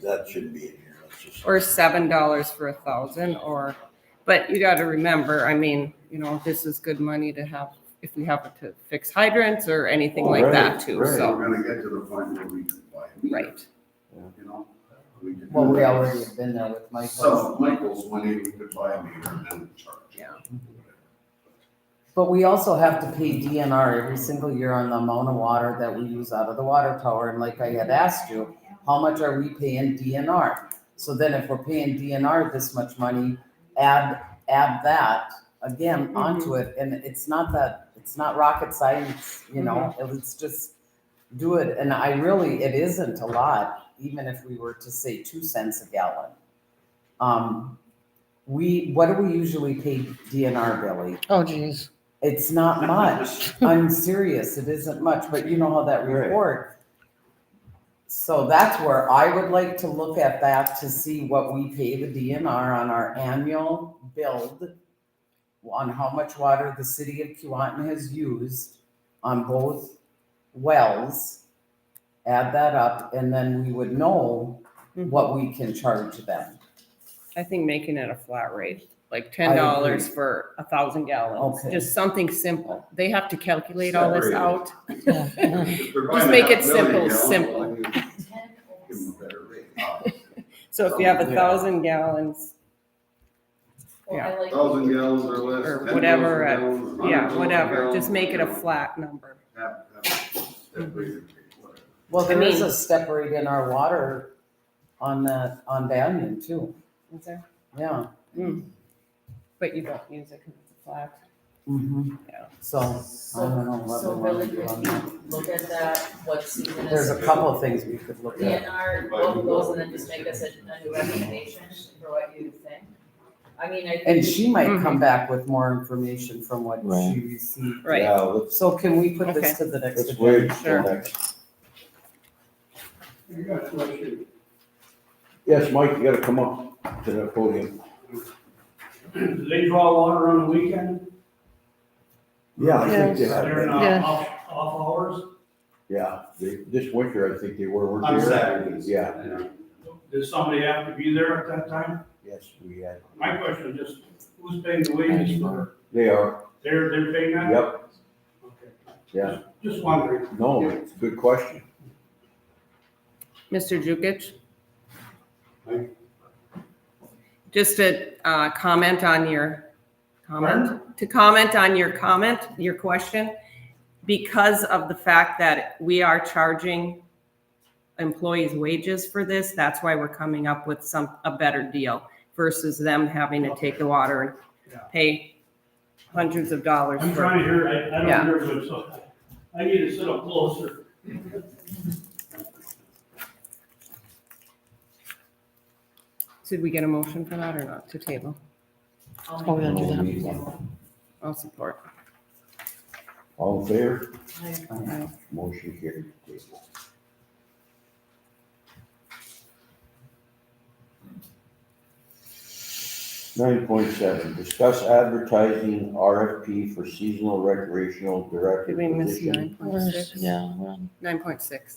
that shouldn't be in here, that's just. Or $7 for 1,000, but you gotta remember, I mean, this is good money to have if we have to fix hydrants or anything like Right, that too, right. so, We're gonna get to the point where we can buy a meter, right. you know? We could do Well, we that. already have been there with Michael. Some of Michael's money, we could buy a meter and then charge. Yeah. But we also have to pay DNR every single year on the amount of water that we use out of the water tower. And like I had asked you, how much are we paying DNR? So then if we're paying DNR this much money, add that again onto it. And it's not rocket science, you know, it's just do it. And it isn't a lot, even if we were to say 2 cents a gallon. What do we usually pay DNR, Billy? Oh, geez. It's not much. I'm serious, it isn't much, but you know how that report. So that's where I would like to look at that to see what we pay the DNR on our annual build on how much water the city of Keewatin has used on both wells. Add that up, and then we would know what we can charge them. I think making it a flat rate, like I $10 agree. for 1,000 gallons, Okay. just something simple. They have to calculate all this out. Yeah. If they're going Just to make have it a million simple, gallons, why don't you give them a better rate? So if you have 1,000 gallons, Well, I like. 1,000 gallons or less. or 10,000 whatever, gallons, yeah, 100,000 whatever, gallons, just make it a whatever. flat number. Have separated rate, whatever. Well, I there is mean- a step rate in our water on Banyan too, Is there? yeah. But you don't use it because it's flat. Yeah. So, I don't know what So we Billy, want to do on could that. you look at that, what season is? There's a couple of things we could look at. DNR, both of those, and then just make us a new recommendation for what you think. I mean, I think. And she might come back with more information from what Right. she received. Right. Yeah, let's, So can we put Okay. this to the next let's wait agenda? Sure. till next. Yes, Mike, you gotta come up to the podium. Do they draw water on the weekend? Yeah, I think they Yes. have. During been. Yeah. off hours? Yeah, this winter, I think they weren't On there. Saturdays. Yeah, Does somebody have to be there at that time? yes, we had, My question is just, who's paying the wages for, they are, they're paying that? yep, Okay. yeah, Just wondering. no, it's a good question. Mr. Jukic? Aye. Just to comment on your your question, because of the fact that we are charging employees' wages for this, that's why we're coming up with a better deal versus them having to take the water and pay hundreds of dollars I'm for. trying to hear, I Yeah. don't hear good, so I need to sit up closer. Did we get a motion for that or not, to table? I'll Oh, we're make gonna do a that. motion. I'll support. All in favor? Aye. Motion carried. Table. Nine point seven, discuss advertising RFP for seasonal recreational director Did we miss position. 9.6? Yeah, well, 9.6.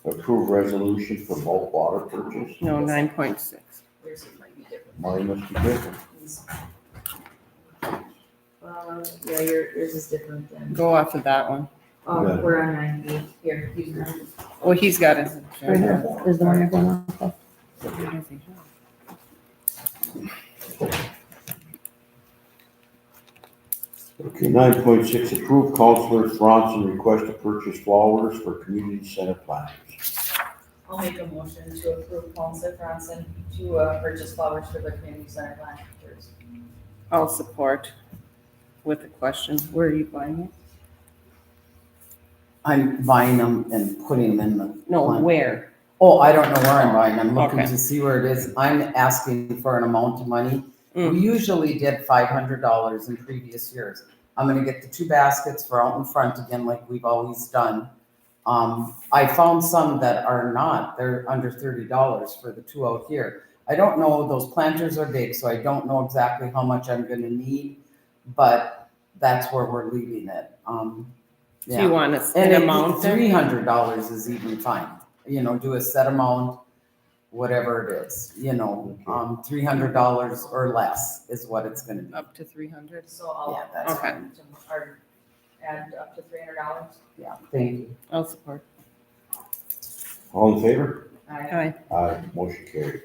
Approve resolution for bulk water purchase. No, 9.6. Yours might be different. Mine must be different. Yeah, yours is different than, Go off of that one. Yeah. we're on 9B, here, use mine. Well, he's got his. right here is the one you're going off of. Okay, 9.6, approve Counselor Franzen request to purchase flowers for community center planters. I'll make a motion to approve Paulson Bronson to purchase flowers for the community center planters. I'll support with a question. Where are you buying it? I'm buying them and putting them in the. No, plant. where? Oh, I don't know where I'm buying. I'm looking Okay. to see where it is. I'm asking for an amount of money. Mm. We usually did $500 in previous years. I'm gonna get the 2 baskets for out in front again, like we've always done. I found some that are not, they're under $30 for the 2 out here. I don't know, those planters are big, so I don't know exactly how much I'm gonna need, but that's where we're leaving it. Do Yeah. you want And an amount then? $300 is even fine, do a set amount, whatever it is, $300 or less is what it's gonna be. Up to 300? So I'll Yeah, that's Okay. add up to $300. Yeah, thank you. I'll support. All in favor? Aye. Aye. Aye, motion carried.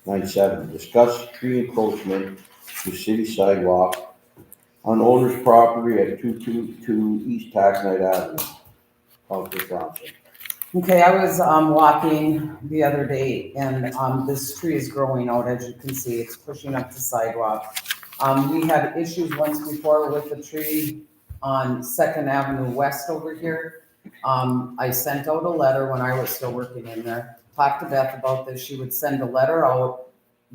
9/7, discuss tree encroachment to city sidewalk on owner's property at 222 East Taconite Avenue. Counselor Thompson. Okay, I was, walking the other day and, this tree is growing out, as you can see, it's pushing up the sidewalk. We had issues once before with the tree on Second Avenue West over here. I sent out a letter when I was still working in there, talked to Beth about this, she would send a letter out,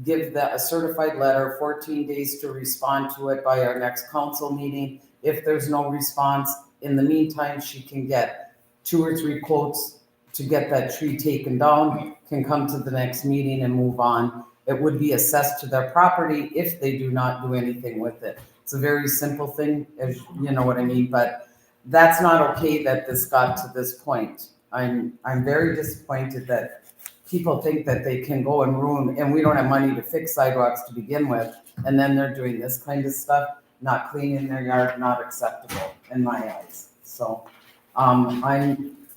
give a certified letter, 14 days to respond to it by our next council meeting. If there's no response, in the meantime, she can get 2 or 3 quotes to get that tree taken down, can come to the next meeting and move on. It would be assessed to their property if they do not do anything with it. It's a very simple thing, if you know what I mean, but that's not okay that this got to this point. I'm very disappointed that people think that they can go and ruin, and we don't have money to fix sidewalks to begin with, and then they're doing this kind of stuff, not cleaning their yard, not acceptable in my eyes. So,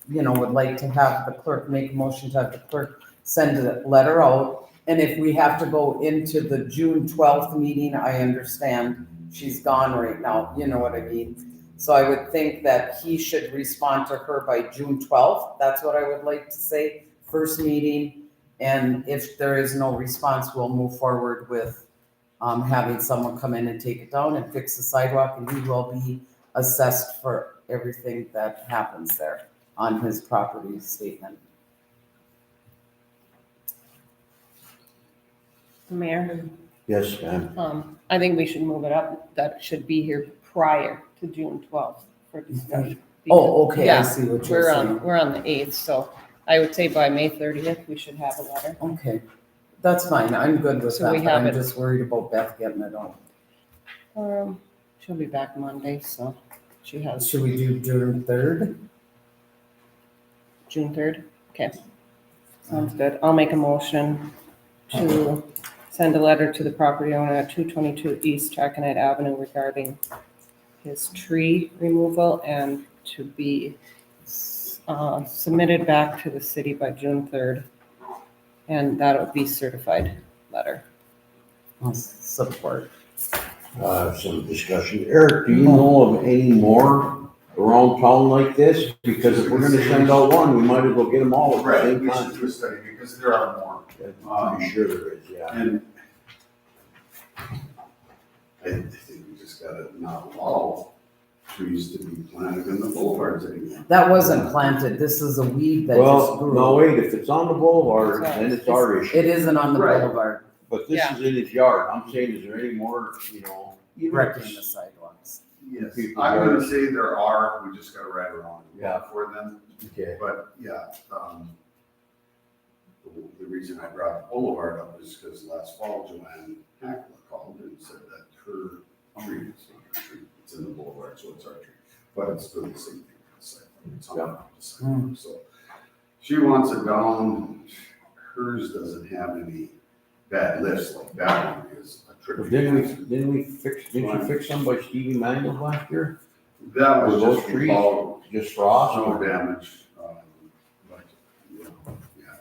would like to have the clerk make a motion to have the clerk send a letter out. And if we have to go into the June 12th meeting, I understand she's gone right now, you know what I mean? So I would think that he should respond to her by June 12th. That's what I would like to say, first meeting. And if there is no response, we'll move forward with having someone come in and take it down and fix the sidewalk, and he will be assessed for everything that happens there on his property statement. Mayor, Yes, ma'am. I think we should move it up. That should be here prior to June 12th for discussion. Oh, okay, I Yeah, see what you're saying. We're on the 8th, so I would say by May 30th, we should have a letter. Okay, that's fine, I'm good with So that, we but have I'm it. just worried about Beth getting it on. She'll be back Monday, so she has Should we do June 3rd? June 3rd. Okay. Sounds good. I'll make a motion to send a letter to the property owner at 222 East Taconite Avenue regarding his tree removal and to be submitted back to the city by June 3rd. And that'll be certified letter. I'll support. Some discussion. Eric, do you know of any more around town like this? Because if we're gonna send out one, we might as well get them all at the Right, same we should time. do a study because there are more. I'm sure there is, yeah. And I think we just gotta not allow trees to be planted in the boulevards anymore. That wasn't planted, this is a weed that just Well, grew. no, wait, if it's on the boulevard, then it's our It issue. isn't on the Right. boulevard, But this Yeah. is in his yard. I'm saying, is there any more, even if wrecking the it's- sidewalks. Yes, People I'm are- gonna say there are, we just gotta write around Yeah. for them. Okay. But, yeah, the reason I brought the boulevard up is because last fall Joanne Hackler called and said that her tree, it's not her tree, it's in the boulevard, so it's our tree. But it's doing the same thing, it's on the sidewalk, so. She wants it down, hers doesn't have any bad lifts like that one is a trip. But didn't you fix some by Stevie Manuel last year? That was Were those just trees about Just frost? snow or- damage, but, yeah,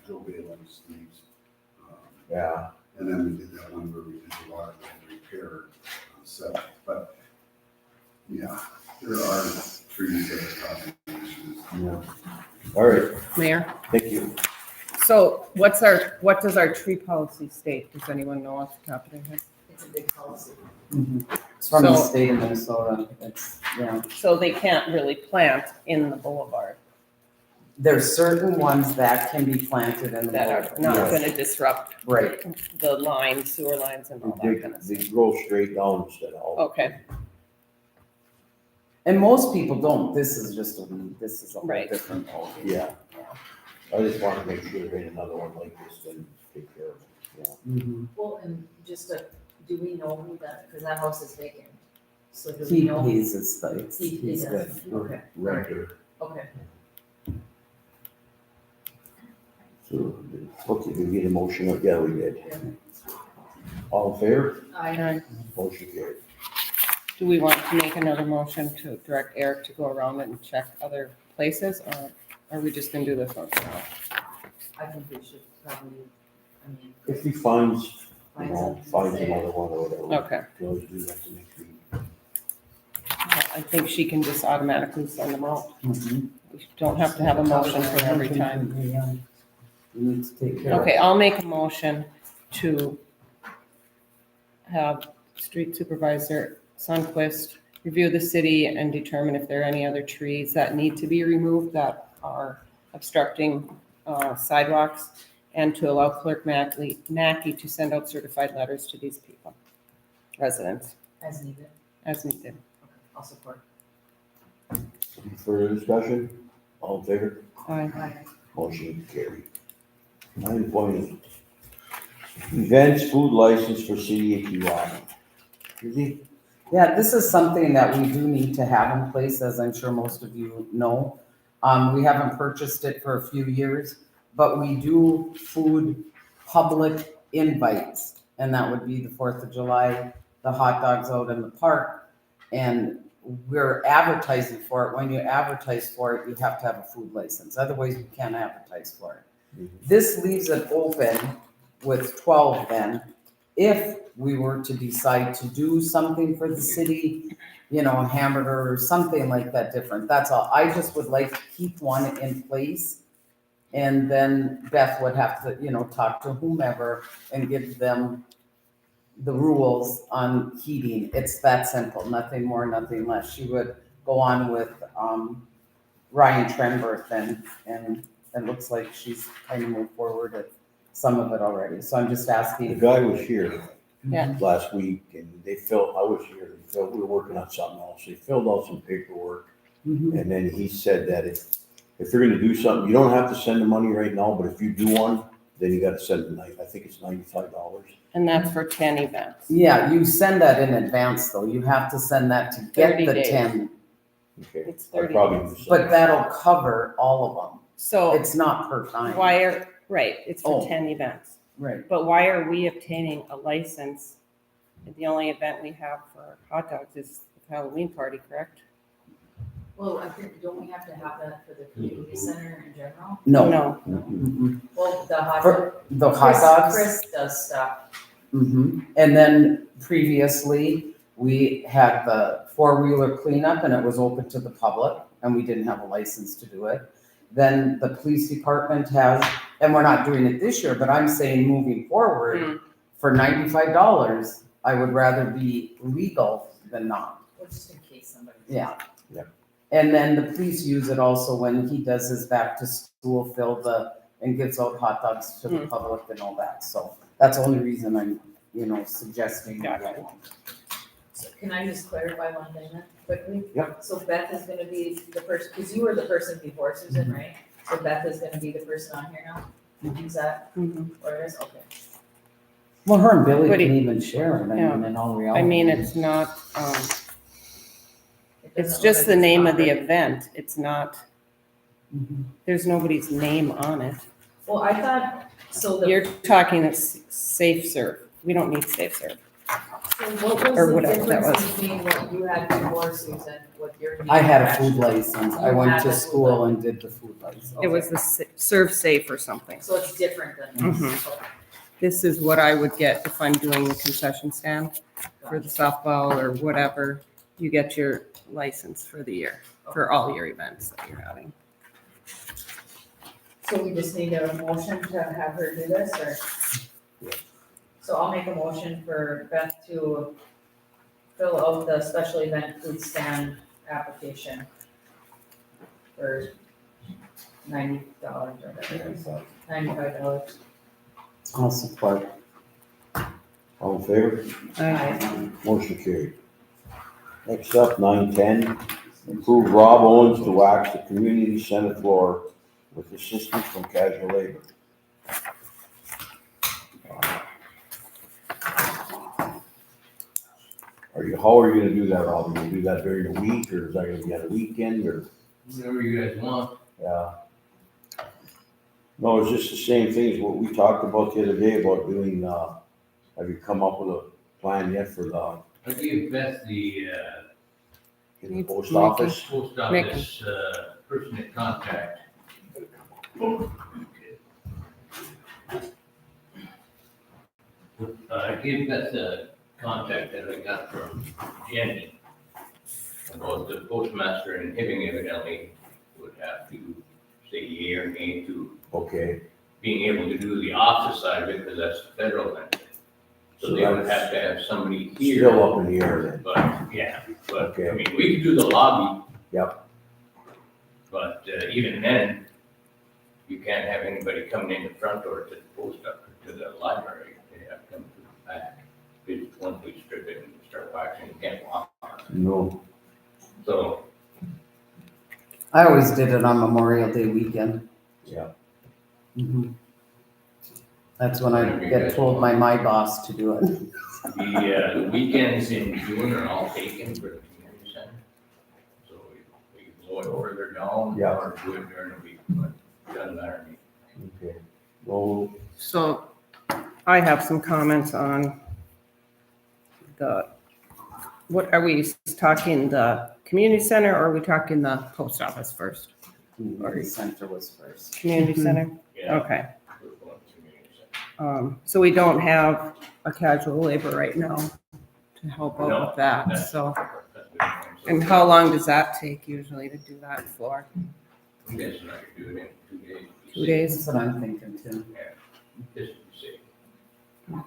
Joe Bailey's leaves. Yeah, And then we did that one where we did the water line repair on 7th, but, yeah, there are trees that are causing issues. yeah. All right, Mayor? thank you. So what does our tree policy state? Does anyone know off the top of their head? It's a big policy. It's from the So- state of Minnesota, it's, yeah. So they can't really plant in the boulevard There's certain ones that can be planted in the that are boulevard. not Yes. gonna disrupt Right, the lines, sewer lines and all that kind of They stuff. grow straight down instead of all. Okay, and most people don't, this is just a weed, this is a whole Right. different ballgame. Yeah. I just want to make sure there ain't another one like this, then take care of it, yeah. Mhm. Well, and just do we know who that, because that house is vacant. So do we He know? pays his, it's, He he's good. does, okay, Renter. okay. So, okay, we get a motion, yeah, we did. All in favor? I, Motion carried. do we want to make another motion to direct Eric to go around and check other places, or are we just gonna do this one for now? I think we should probably, If he finds, Finds finds say it. another one or whatever. Okay. We always do that to make sure. I think she can just automatically send them out. Mhm. We don't have to have a motion for every time. Yeah. You need to take care of. Okay, I'll make a motion to have street supervisor Sunquist review the city and determine if there are any other trees that need to be removed that are obstructing sidewalks, and to allow Clerk Mackey to send out certified letters to these people, residents, As needed. as needed. I'll support. Any further discussion? All in favor? Aye. Motion carried. 9.8. Events food license for city of Keewatin. Suzie? Yeah, this is something that we do need to have in place, as I'm sure most of you know. We haven't purchased it for a few years, but we do food public invites. And that would be the 4th of July, the hot dogs out in the park. And we're advertising for it. When you advertise for it, you have to have a food license. Otherwise, you can't advertise for it. This leaves it open with 12 then, if we were to decide to do something for the city, you know, a hamburger or something like that different. That's all. I just would like to keep one in place. And then Beth would have to, you know, talk to whomever and give them the rules on heating. It's that simple, nothing more, nothing less. She would go on with Ryan Trenberth and it looks like she's kind of moved forward with some of it already. So I'm just The asking. guy was here Yeah. last week and I was here, we were working on something else. They filled out some paperwork. Mhm. And then he said that if you're gonna do something, you don't have to send the money right now, but if you do one, then you gotta send the I think it's $95. And that's for 10 events. Yeah, you send that in advance though. You have to send that to get 30 the days. 10, Okay. It's I 30 probably days. missed but that. that'll cover all of them. So It's not per time. right, it's for Oh. 10 events. Right. But why are we obtaining a license? The only event we have for hot dogs is the Halloween party, correct? Well, I think, don't we have to have that for the community center in general? No. No. Mhm. Well, the hot For dog. the hot dogs. Chris does stuff. Mhm. And then previously, we had the four-wheeler cleanup and it was open to the public and we didn't have a license to do it. Then the police department has, and we're not doing it this year, but I'm saying moving forward, for $95, I would rather be legal than not. Well, just in case somebody. Yeah. Yeah. And then the police use it also when he does his back to school and gives out hot dogs to the public and all that. So that's the only reason I'm, suggesting. Gotcha. So can I just clarify one thing then, quickly? Yep. So Beth is gonna be the person, because you were the person before Susan, right? So Beth is gonna be the person on here now? Is that Mhm. what it is? Okay. Well, her and Billy But can even share it, Yeah. in all reality. I mean, it's not, It it's doesn't just look the like name it's of the on there. event. It's not, Mhm. there's nobody's name on it. Well, I thought, so You're talking a safe serve. We don't need safe serve. so what or was the whatever that difference between what you had before, Susan, with your? I had a food license. I You went had to a food school and did the food license. It was the serve safe or something. So it's different than this? Mhm. Okay. This is what I would get if I'm doing the concession stand for the softball or whatever. You get your license for the year, for all your events that you're having. So we just need a motion to have her do this, or? Yeah. So I'll make a motion for Beth to fill out the special event food stand application for $90 or whatever, so $95. I'll support. All in favor? Aye. Motion carried. Next up, 9.10, approve Rob Owens to wax the community center floor with assistance from casual labor. How are you gonna do that, Rob? Are you gonna do that during the week, or is that gonna be on a weekend, or? Whatever you guys want. Yeah. No, it's just the same thing as what we talked about the other day about doing, have you come up with a plan yet for I gave Beth the, in the post Mickey. office? post office, person to contact. I gave that the contact that I got from Jenny about the postmaster in Hibbing evidently would have to say yea or nay to Okay, being able to do the office side of it, because that's the federal end. So they would have to have somebody here. still up in the air then. But, yeah, but, I Okay. mean, we could do the lobby. Yep. But even then, you can't have anybody coming in the front door to the post office, to the library. They have to come to the back. Because once we strip it and start waxing, you can't walk on it. No, So, I always did it on Memorial Day weekend. yeah, Mhm. That's when I get told by my boss to do it. the weekends in June are all taken for the community center. So we can go it further down Yeah. or do it during the week, but it doesn't matter to me. okay. Well, So I have some comments on what are we talking, the community center or are we talking the post office first? Community center was first. Community center? Yeah. Okay. We're going to community center. So we don't have a casual labor right now to help out No, with that, that's- so. That's good. So And how long does that take usually to do that for? I'm guessing I could do it in 2 days. 2 days? That's what I'm thinking too. Just to be safe.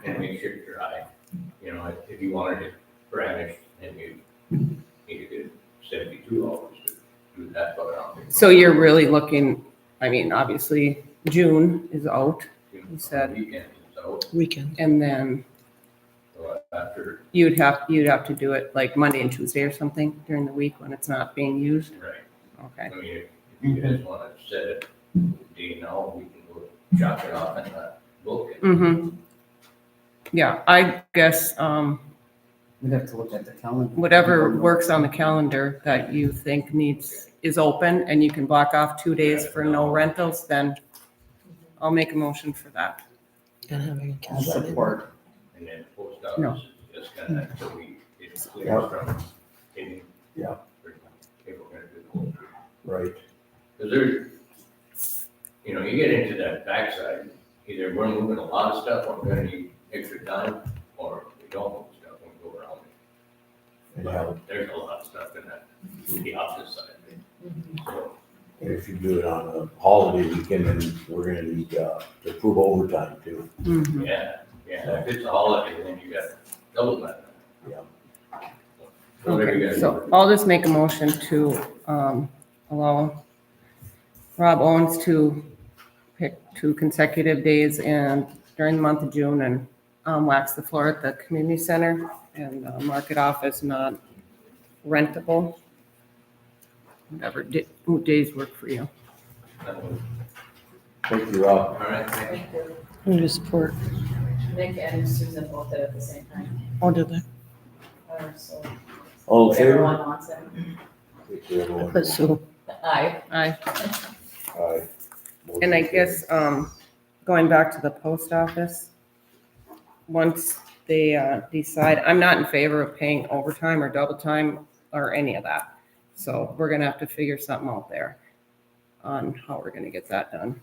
And make sure it's dry. You know, if you wanted it brownish, then you need to get 72 hours to do that far out. So you're really looking, I mean, obviously, June is out, you said. Weekend, so Weekend. and then after, you'd have to do it like Monday and Tuesday or something during the week when it's not being used? right. Okay. I mean, if you guys want to set it day now, we can go chop it off and book it. Mm-hmm. Yeah, I guess, We'd have to look at the calendar. whatever works on the calendar that you think is open and you can block off 2 days for no rentals, then I'll make a motion for that. And having a I calendar. support. And then post No. office is just kind of, so it's clear Yeah. from hitting. Yeah. People are gonna do the whole. right, Because there's, you know, you get into that backside, either we're moving a lot of stuff, or we're gonna need extra time, or we don't move stuff, and we go around it. and help. But there's a lot of stuff in that, the opposite side of it. So, If you do it on a holiday weekend, then we're gonna need, to approve overtime too. Mhm. yeah, if it's a holiday, then you got double that. Yeah. So whatever you Okay, guys so do. I'll just make a motion to allow Rob Owens to pick 2 consecutive days and during the month of June and wax the floor at the community center and mark it off as not rentable. Whatever days work for you. Thank you, Rob. All right, Thank you. Who do you support? Nick and Susan both did at the same time, Oh, did they? so All in favor? everyone wants it. Thank you, everyone. But Sue. Aye. Aye. Aye. And I guess, going back to the post office, once they decide, I'm not in favor of paying overtime or double time or any of that. So we're gonna have to figure something out there on how we're gonna get that done.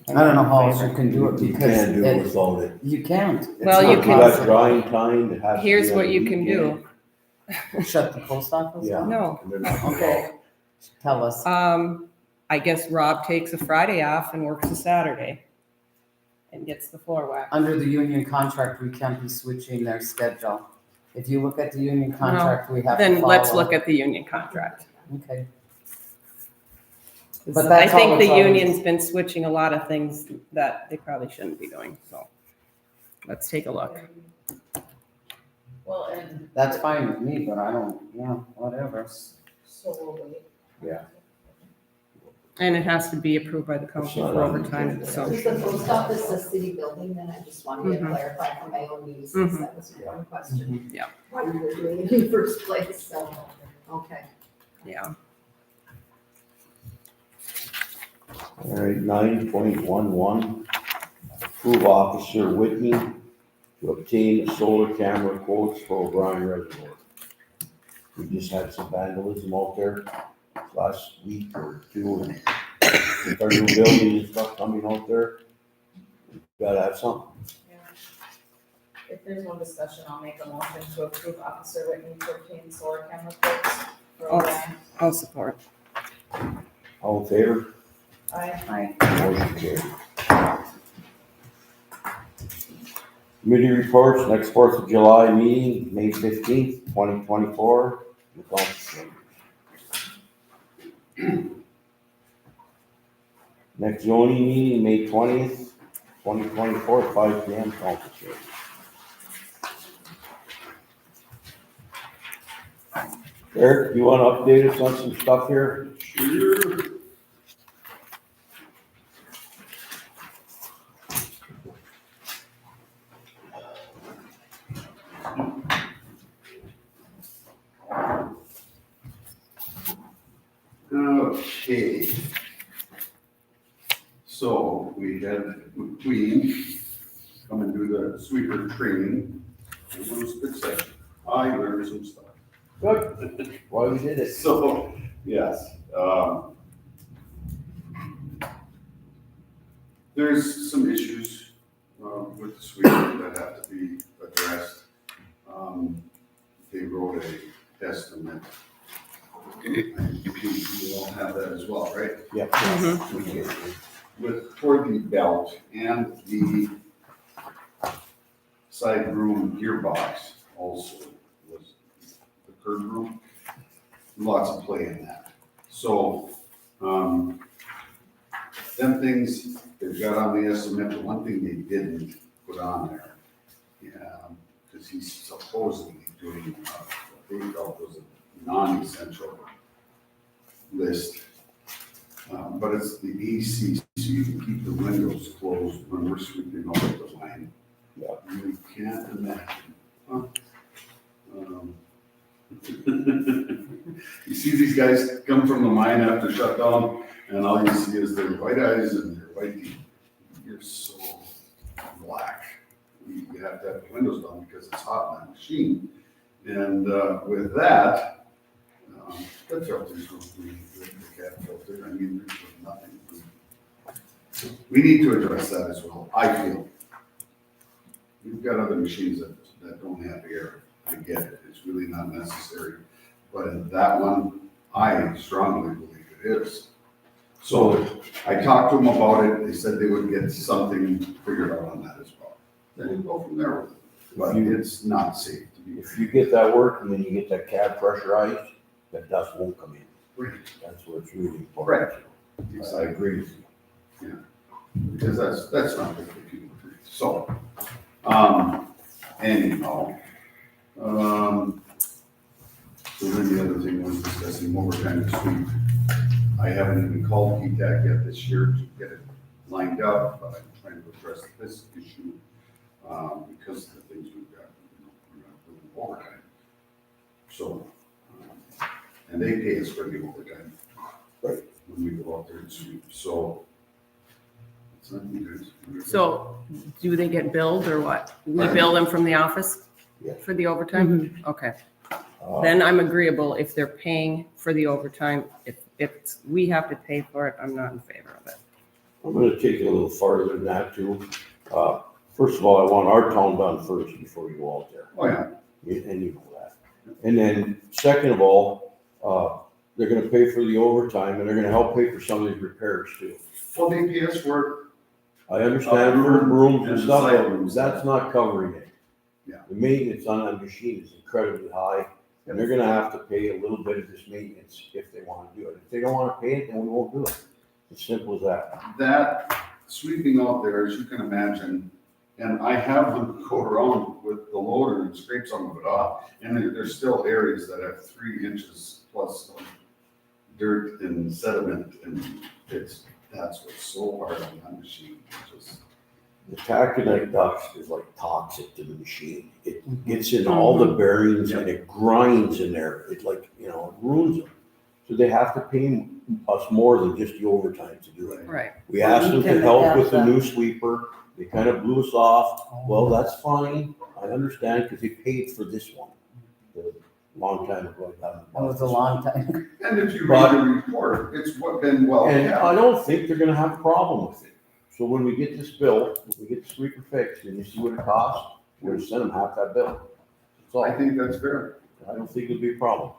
I don't know how else you can do it You because can't do it it, without it. you can't. It's Well, not you If can- got possible. drying time, it has to be Here's on what the you can weekend. do. Shut the post office Yeah. down? No, And they're not Okay. Tell us. I guess Rob takes a Friday off and works a Saturday and gets the floor waxed. Under the union contract, we can't be switching their schedule. If you look at the union contract, we have to follow. Then let's look at the union contract. Okay. 'Cause But I that's all think the it's always- union's been switching a lot of things that they probably shouldn't be doing, so let's take a look. Well, and That's fine with me, but I don't, yeah, whatever. so will we. Yeah. And it has to be approved by the council for overtime, so. Is the post office a city building? Then I just wanted to Mhm. clarify for my own use, since Mhm. that was my one question. Yeah. Why we were doing it in the first place, so, okay. Yeah. All right, 9.11, approve Officer Whitney to obtain solar camera quotes for O'Brien Reservoir. We just had some vandalism out there last week or two, and with our new building and stuff coming out there, we gotta have something. If there's no discussion, I'll make a motion to approve Officer Whitney to obtain solar cam reports for Orion. I'll support. All in favor? Aye. Motion carried. Committee reports, next 4th of July meeting, May 15th, 2024. with office members. Next zoning meeting, May 20th, 2024, 5 p.m. council chamber. Eric, you want to update us on some stuff here? Sure. Okay. So we had McQueen come and do the sweeper training. It was a good session. I learned some stuff. Good. Why we did it? So, yes, there's some issues, with the sweeper that have to be addressed. They wrote a estimate. You all have that as well, right? Yep. For the belt and the side room gearbox also was the curb room. Lots of play in that. So, them things they've got on the estimate, the one thing they didn't put on there, because he's supposedly doing what they felt was a non-essential list. But it's the AC, so you can keep the windows closed when we're sweeping over the line. Yeah. You can't imagine. Huh? You see these guys come from the mine after shutdown, and all you see is their white eyes and their white teeth. You're so black. You have to have the windows down because it's hot in that machine. And with that, the filters don't breathe, the cat filter, I mean, there's nothing. We need to address that as well, I feel. We've got other machines that don't have air. I get it, it's really not necessary. But in that one, I strongly believe it is. So I talked to them about it, they said they would get something figured out on that as well. Then we'll go from there with it. But it's not safe to be. If you get that work and then you get that cab pressurized, that dust won't come in. Right. That's what it's really important. Right. I agree with you. Because that's not good for people. So, anyhow, so then the other thing was discussing overtime this week. I haven't even called PTAC yet this year to get it lined up, but I'm trying to address this issue, because of the things we've got, we're not doing overtime. So, and they pay us for the overtime. Right. When we go out there and sweep, so. It's not good. So do they get billed or what? We bill them from the office Yeah. for the overtime? Okay. Uh, Then I'm agreeable if they're paying for the overtime. If we have to pay for it, I'm not in favor of it. I'm gonna take it a little farther than that too. First of all, I want our town done first before you go out there. Oh, yeah. And you know that. And then second of all, they're gonna pay for the overtime and they're gonna help pay for some of these repairs too. Well, they pay us for, I understand for rooms and And stuff, side but rooms. that's not covering it. Yeah. The maintenance on that machine is incredibly high, and they're gonna have to pay a little bit of this maintenance if they wanna do it. If they don't wanna pay it, then we won't do it. It's simple as that. that sweeping out there, as you can imagine, and I have them go around with the loader and scrape some of it off, and there's still areas that have 3 inches plus of dirt and sediment, and that's what's so hard on that machine. The taconite dust is like toxic to the machine. It gets in all the bearings and it grinds in there. It like, it ruins them. So they have to pay us more than just the overtime to do it. Right. We asked them to Can help they with the have new sweeper. They kind of blew us off. Well, that's fine. I understand because they paid for this one. A long time ago. That was a long time. And if you read the report, it's been well And kept. I don't think they're gonna have a problem with it. So when we get this bill, when we get the sweeper fixed and you see what it costs, We're gonna send them half that bill. So I think that's fair. I don't think it'll be a problem.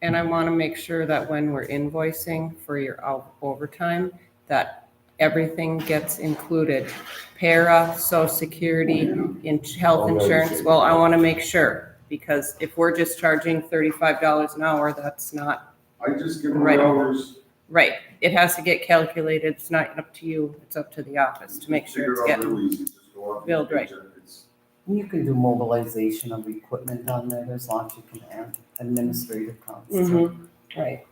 And I want to make sure that when we're invoicing for your overtime, that everything gets included. Para, social security, health insurance. Well, I want to make sure, because if we're just charging $35 an hour, that's not I just give them Right. hours. right. It has to get calculated. It's not up to you. It's up to the office to make sure it's Figure it out getting. real easy. Just go out and billed right. paycheck. It's- You can do mobilization of equipment on there, as long as you can add administrative costs. Mhm. Right.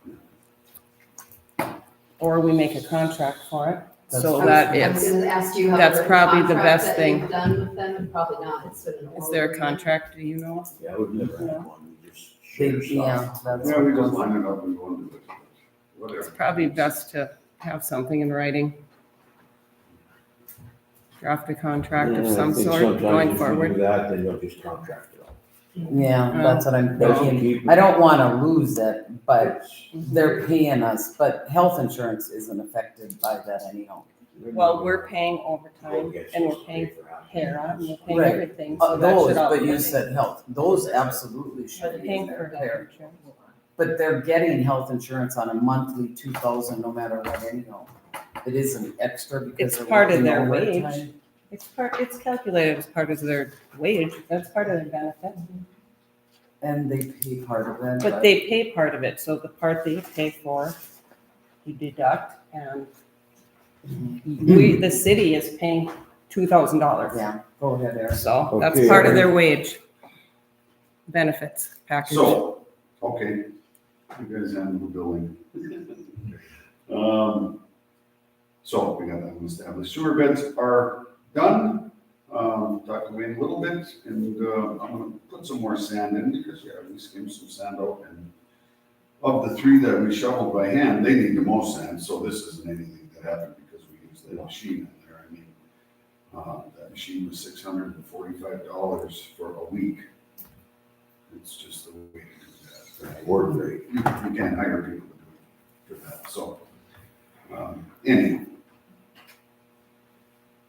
Or we make a contract for it, so that I was it's, gonna ask you how. that's probably the best That thing. you've done with them, and probably not, it's been an oral is there a agreement. contract, do you know? Yeah, we've never had one. We just They, share stuff. yeah, that's Yeah, we what just goes line on. it up and go and do it. Whatever. It's probably best to have something in writing. Draft a contract Yeah, of I some think sort sometimes going if you do forward. that, then they'll just contract it out. Yeah, that's what I'm Best to thinking. keep I it. don't wanna lose it, but It's- they're paying us, but health insurance isn't affected by that anyhow. Well, we're paying overtime and we're paying para and we're paying Right. everything, so that Those, should all. but you said health, those absolutely Are should they be in paying there. for health insurance? But they're getting health insurance on a monthly 2,000 no matter what anyhow. It isn't extra because It's they're part of working their overtime. wage. It's calculated as part of their wage, that's part of their benefit. And they pay part of it. But they pay part of it, so the part that you pay for, you deduct, and the city is paying $2,000. Yeah, go ahead, Eric. So that's Okay, part of Eric. their wage benefits package. So, okay, you guys handle the billing. So we got that one established. Sewer beds are done. Talked to Wayne a little bit, and I'm gonna put some more sand in because, yeah, we skimmed some sand out, and of the 3 that we shoveled by hand, they need the most sand, so this isn't anything that happened because we used the machine in there. I mean, that machine was $645 for a week. It's just the way to do that. Work rate. You can't hire people to do that, so, anyhow.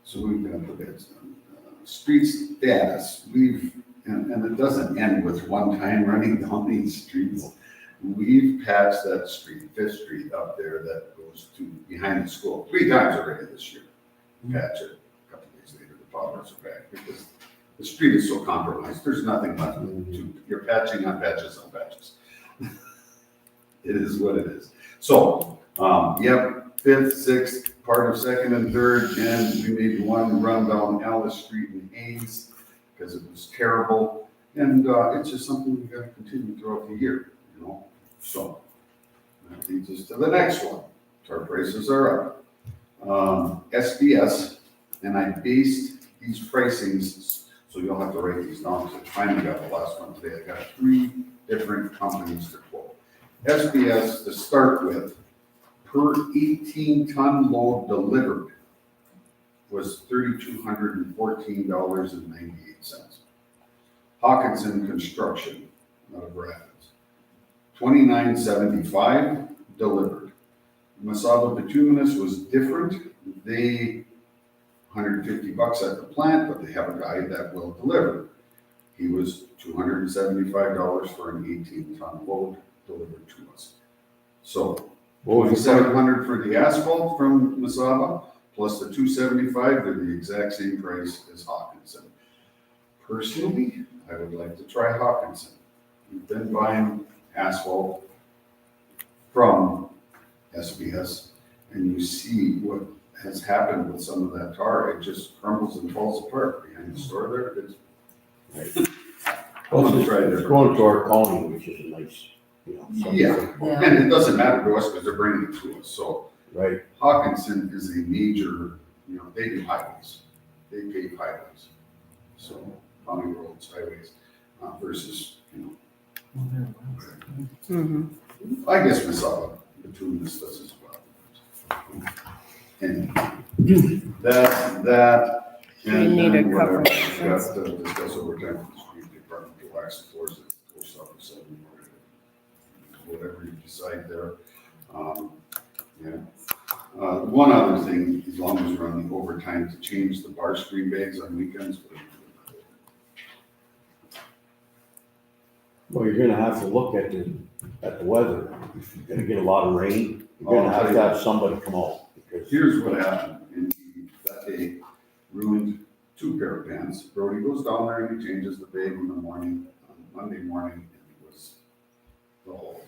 So we've got the bids done. Street status, and it doesn't end with one time running down these streets. We've patched that street, 5th Street up there that goes to behind the school 3 times already this year. Patch it, a couple days later, the potholes are back because the street is so compromised, there's nothing left to, you're patching on patches on patches. It is what it is. So, yep, 5th, 6th, part of 2nd and 3rd, and we made one run down Alice Street in Hayes because it was terrible. And it's just something we gotta continue throughout the year, you know? So, that leads us to the next one. Our prices are up. SBS, and I based these pricings, so you'll have to write these down, because I finally got the last one today. I got 3 different companies to quote. SBS, to start with, per 18-ton load delivered was $3,214.98. Hawkinson Construction, out of Rapids, $29.75 delivered. Masaba Bituminous was different. They $150 at the plant, but they have a guy that will deliver. He was $275 for an 18-ton load delivered to us. So $2,700 for the asphalt from Masaba, plus the $275, they're the exact same price as Hawkinson. Personally, I would like to try Hawkinson. We've been buying asphalt from SBS, and you see what has happened with some of that tar. It just crumbles and falls apart behind the store there. It's, I'm gonna try it. It's going to our county, which is a nice, you know. something. Yeah. And it doesn't matter to us because they're bringing it to us, so. Right. Hawkinson is a major, you know, they do highways, they pave highways. So, county roads, highways, versus, you know, Mhm. I guess Masaba, between this does as well. And that, We and need a then couple whatever, of we got to discuss overtime for the street department, to wax the floors, and post office, whatever you decide there. Yeah. One other thing as long as we're on the overtime to change the bar screen bags on weekends. Well, you're gonna have to look at the weather. If you're gonna get a lot of rain, you're gonna have to have somebody come out, because Here's what happened, and that day ruined 2 pair of pants. Brody goes down there and he changes the bag in the morning, on Monday morning, and it was the whole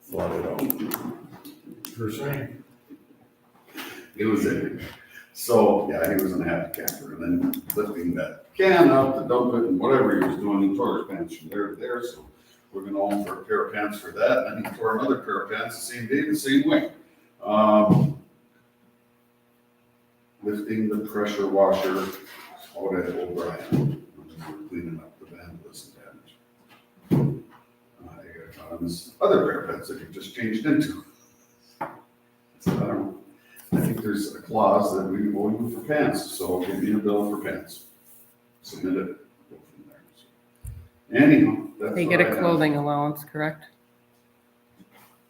flooded out. first rain. It was it. So, yeah, he was in a happy camper, and then lifting that can up to dump it and whatever he was doing, he tore his pants from there to there, so we're gonna own for a pair of pants for that, and then he tore another pair of pants the same day, the same way. Lifting the pressure washer out at O'Brien, when we were cleaning up the vandalism damage. I got this other pair of pants that he just changed into. So I don't know. I think there's a clause that we owe you for pants, so give me a bill for pants. Submit it, go from there. So, anyhow, that's They what get I a have. clothing allowance, correct?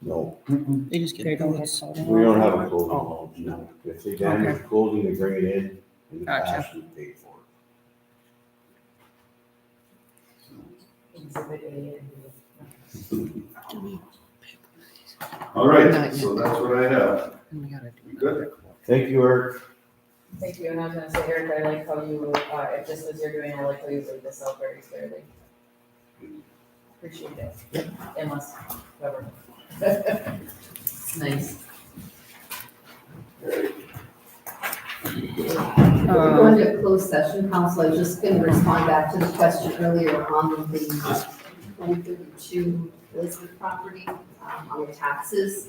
No, They just They get don't get boots. clothing we don't have a allowance? clothing allowance, no. If they damage clothing, they bring it in, and the Gotcha. past we pay for it. Exhibit A and B. All right, so that's what I have. And we gotta do You good? another quote. Thank you, Eric. Thank you, and I was gonna say, Eric, I like how you, if this was your doing, I like how you laid this out very clearly. Appreciate it. Unless, whatever. Nice. Before we go into closed session, council, I was just gonna respond back to the question earlier on the 132 Elizabeth property, on the taxes.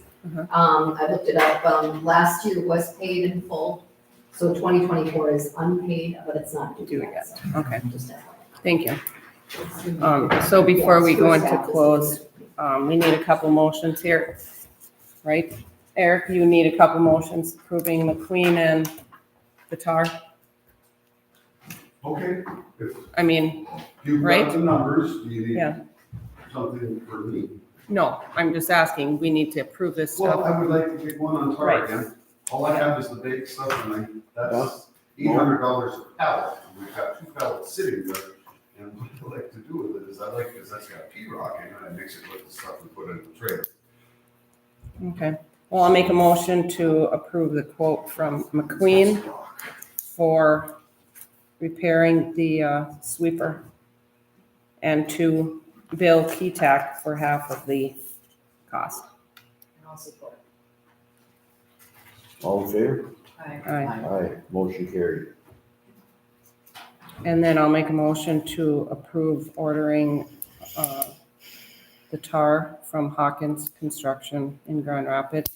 I looked it up, last year was paid in full, so 2024 is unpaid, but it's not due yet. So Okay, just FYI. thank you. So before we go into close, we need a couple motions here, right? Eric, you need a couple motions approving McQueen and the tar. Okay, if I mean, you've Right? got the numbers, do you need Yeah. something for me? no, I'm just asking, we need to approve this Well, stuff. I would like to get one on tar Right. again. All I have is the big stuff, and that's $800 a pallet. And we've got 2 pallets sitting there, and what I like to do with it is because that's got P-rock in it, I mix it with the stuff we put in the trailer. Okay, well, I'll make a motion to approve the quote from McQueen for repairing the sweeper and to bill Keewatin for half of the cost. And I'll support. All in favor? Aye. Aye. Aye, motion carried. And then I'll make a motion to approve ordering the tar from Hawkins Construction in Grand Rapids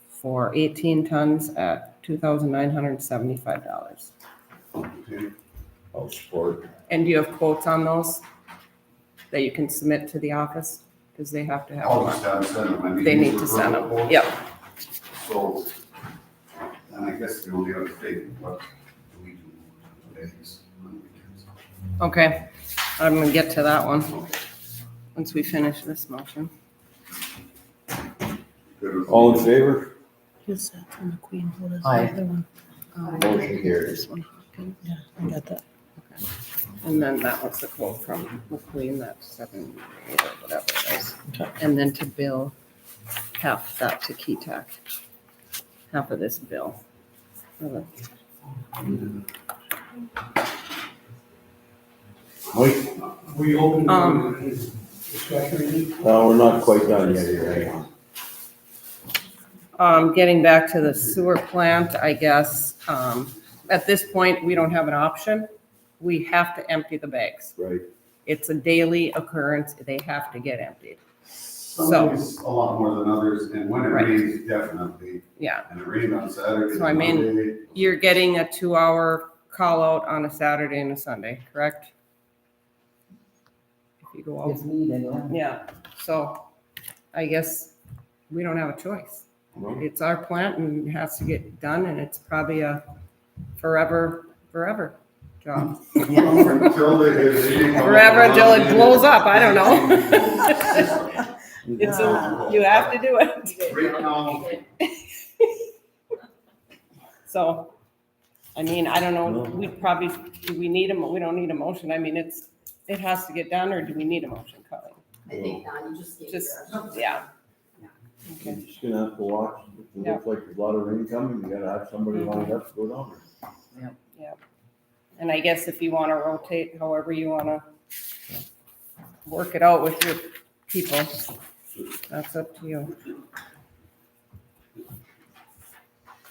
for 18 tons at $2,975. Okay. I'll support. And do you have quotes on those that you can submit to the office? Because they have to have I'll them. just have them send them. I mean, They these need were to send them. verbal. Yep. So, and I guess the only other thing, what do we do on days, on weekends? Okay, I'm gonna get to that one once we finish this motion. Good with All me? in favor? Here's that from the Queen. What is the Aye. other one? Motion carried. This one. Okay, yeah, I got that. And then that was the quote from McQueen, that's 7 or whatever it is. Okay. And then to bill half that to Keewatin, half of this bill. Mike, We open Um, discussion. we're not quite done yet here, hang on. Getting back to the sewer plant, I guess, at this point, we don't have an option. We have to empty the bags. Right, It's a daily occurrence, they have to get emptied. Some days a lot more than others, and when it Right. rains, definitely. Yeah, And it rained on Saturday. So I mean- Monday. you're getting a 2-hour call out on a Saturday and a Sunday, correct? If you go out. If needed, yeah. Yeah, so I guess we don't have a choice. No. It's our plant and it has to get done and it's probably a forever job. Until they come up Forever with until it another blows up, I don't know. know. It's you have to do it. Right now, So, I mean, I don't know, No. we probably, do we need we don't need a motion. I mean, it has to get done, or do we need a motion, Colleen? I think now you just give Just, directions. yeah. You're Okay. just gonna have to watch, if it looks like there's a lot of rain coming, you gotta have somebody lined up to go down there. And I guess if you wanna rotate, however you wanna work it out with your people, that's up to you.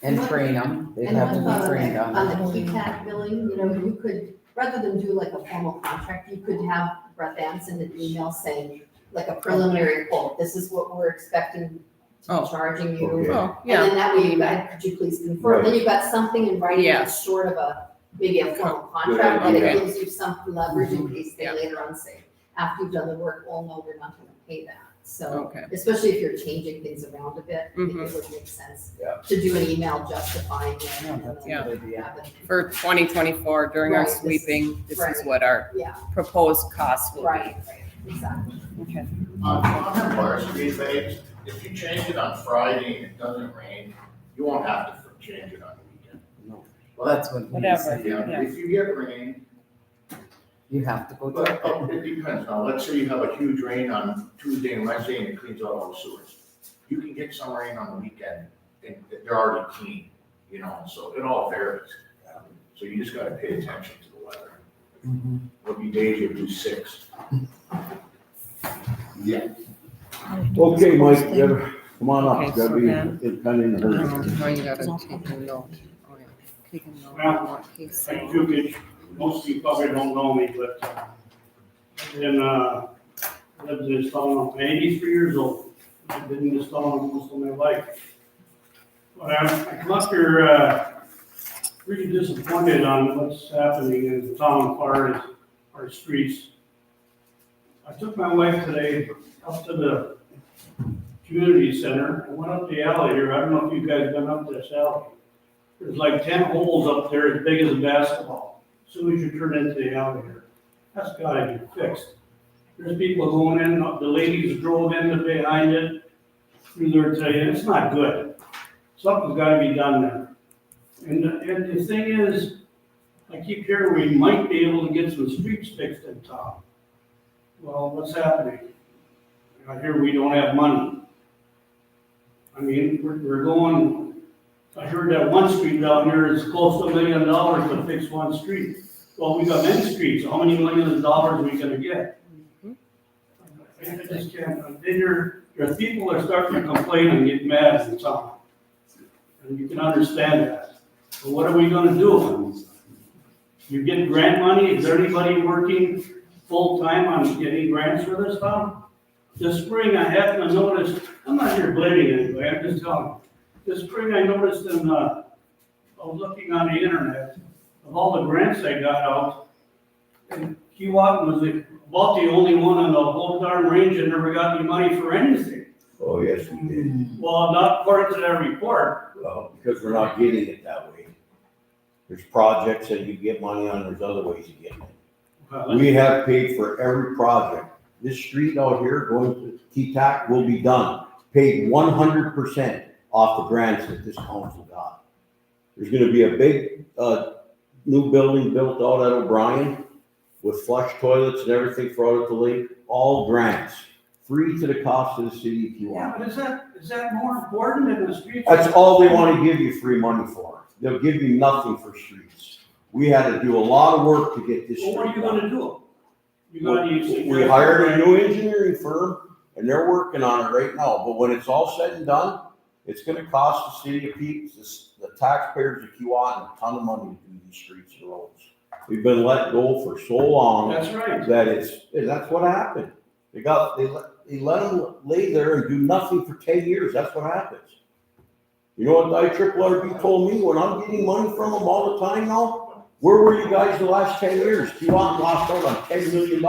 And train them, they And have to on be trained on on it. the Keewatin billing, you know, you could, rather than do like a formal contract, you could have Brett Ann send an email saying, like a preliminary quote, this is what we're expecting to Oh. be charging you. Okay. Oh, And yeah, then that way you've got, could you please confirm, then you've got something in writing Yeah. that's short of maybe a formal contract, but idea. it gives you some leverage in case they Yeah. later on say, after you've done the work, oh no, we're not gonna pay that. So, okay. especially if you're changing things around a bit, I think Mhm. it would make sense Yeah. to do an email justifying it. Yeah, and that's a then good idea. have it- For 2024, during our Right, this- sweeping, this is right. what our Yeah, proposed costs will be. right, exactly. Okay. On the Bar Street page, if you change it on Friday and it doesn't rain, you won't have to change it on the weekend. Well, that's what we Whatever. said. Yeah. If you get rain, You have to go but to it depends. Now, let's say you have a huge rain on Tuesday and Wednesday and it cleans out all the sewers. You can get some rain on the weekend and they're already clean, you know, so it all varies. So you just gotta pay attention to the weather. Mhm. There'll be days you'll do 6. Yeah. Okay, Mike, you gotta, come on up, Okay, you gotta so be, then- it's kind of in a hurry. Now you gotta take a note. Oh, yeah. Take a note Well, on what he said. I do get, most of you probably don't know me, but, lived in Stone, I'm 83 years old. I've been in Stone most of my life. But I come up here, pretty disappointed on what's happening in the town as far as our streets. I took my wife today up to the community center, I went up the alley here, I don't know if you guys been up this alley. There's like 10 holes up there as big as a basketball, as soon as you turn into the alley here. That's gotta be fixed. There's people going in, the ladies drove in behind it, through there today, and it's not good. Something's gotta be done there. And the thing is, I keep hearing we might be able to get some streets fixed in town. Well, what's happening? I hear we don't have money. I mean, we're going, I heard that one street down here is close to $1 million to fix one street. Well, we got many streets, how many millions of dollars are we gonna get? I just can't, then your people are starting to complain and get mad in town. And you can understand that. But what are we gonna do? You get grant money, is there anybody working full-time on getting grants for this town? This spring, I happened to notice, I'm not here blaming anybody, I'm just telling you. This spring, I noticed I was looking on the internet, of all the grants I got out, and Keewatin was about the only one on the whole darn range that never got any money for anything. Oh, yes, we did. Well, not according to that report. Well, because we're not getting it that way. There's projects that you get money on, there's other ways of getting it. Well, We have paid for every project. This street out here going to Keewatin will be done, paid 100% off the grants that this council got. There's gonna be a big, new building built out at O'Brien with flush toilets and everything for out at the lake, all grants, free to the cost of the city of Yeah, Keewatin. but is that more important than the streets? That's all they wanna give you free money for. They'll give you nothing for streets. We had to do a lot of work to get this Well, what are street you done. gonna do? You gotta use. We hired a new engineering firm and they're working on it right now, but when it's all said and done, it's gonna cost the city of the taxpayers of Keewatin a ton of money to do these streets and roads. We've been let go for so long That's right. that that's what happened. They let them lay there and do nothing for 10 years, that's what happens. You know what IRRB told me when I'm getting money from them all the time now? Where were you guys the last 10 years? Keewatin lost out on $10 million.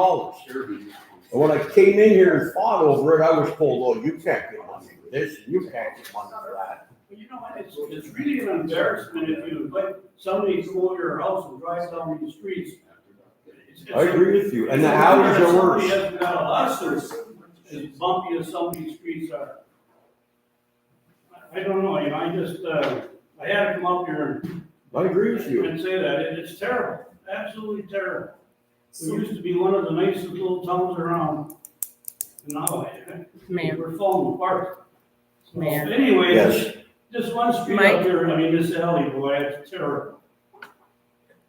And when I came in here and fought over it, I was told, oh, you can't get money for this, you can't get money for that. But you know what, it's really an embarrassment if you invite somebody to go to your house and drive down these streets. I agree with you, and the alleys are Somebody worse. hasn't got a lawsuit, as bumpy as some of these streets are. I don't know, I I had to come up here I agree with you. and say that, it's terrible, absolutely terrible. We used to be one of the nicest little towns around, and now Man. we're falling apart. So Man. anyway, Yes. this one street Mike? up here, I mean, this alley, boy, it's terrible.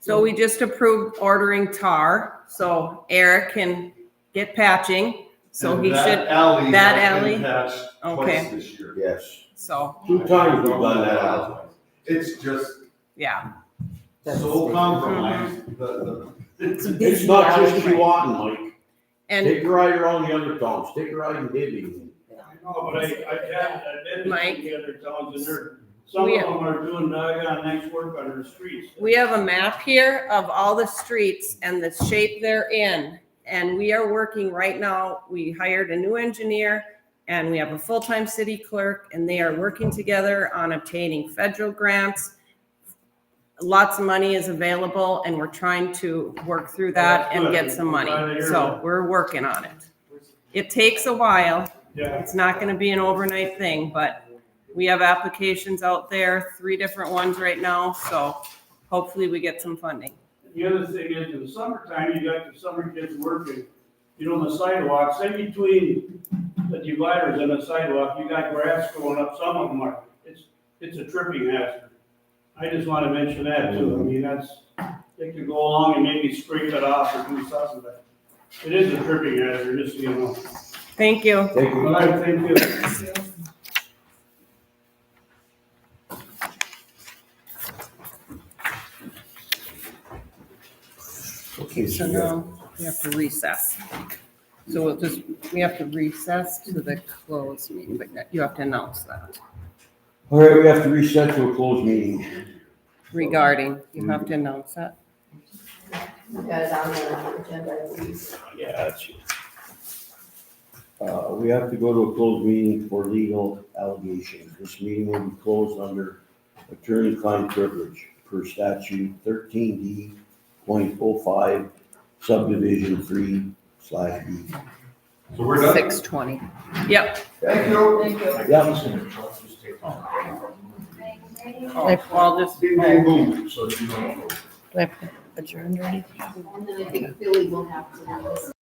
So we just approved ordering tar, so Eric can get patching, so he And should, that alley that has alley? been patched Okay. twice this year. Yes. so, 2 times we've done that out. It's just yeah. so compromised, It's not just Keewatin, Mike. And Take a ride around the other towns, take a ride in Hibbing. I know, but I've been Mike? to the other towns, and some of We- them are doing doggone nice work on their streets. we have a map here of all the streets and the shape they're in. And we are working right now, we hired a new engineer and we have a full-time city clerk, and they are working together on obtaining federal grants. Lots of money is available and we're trying to work through that and get some money. So we're working on it. It takes a while. Yeah, It's not gonna be an overnight thing, but we have applications out there, 3 different ones right now, so hopefully we get some funding. the other thing is, in the summertime, you got the summer kids working, you know, on the sidewalks, in between the dividers and the sidewalk, you got grass growing up, some of them are, it's a tripping hazard. I just wanna mention that too, I mean, they could go along and maybe scrape it off or do something, but it is a tripping hazard, just so you know. Thank you. Thank All you. right, thank you. Okay, So now we have to recess. So we have to recess to the closed meeting, but you have to announce that All right, we have to reset to a closed meeting. regarding, you have to announce that. We got it on the agenda, I believe. Yeah, that's it. We have to go to a closed meeting for legal allegations. This meeting will be closed under attorney-client privilege per statute 13D.05 subdivision 3/B. so we're done. 6:20. Yep. Thank you. Thank you. Yep. Oh, well, I'll just, Bing, bang, boom, so you know. Do I adjourn or anything? And then I think Billy will have to.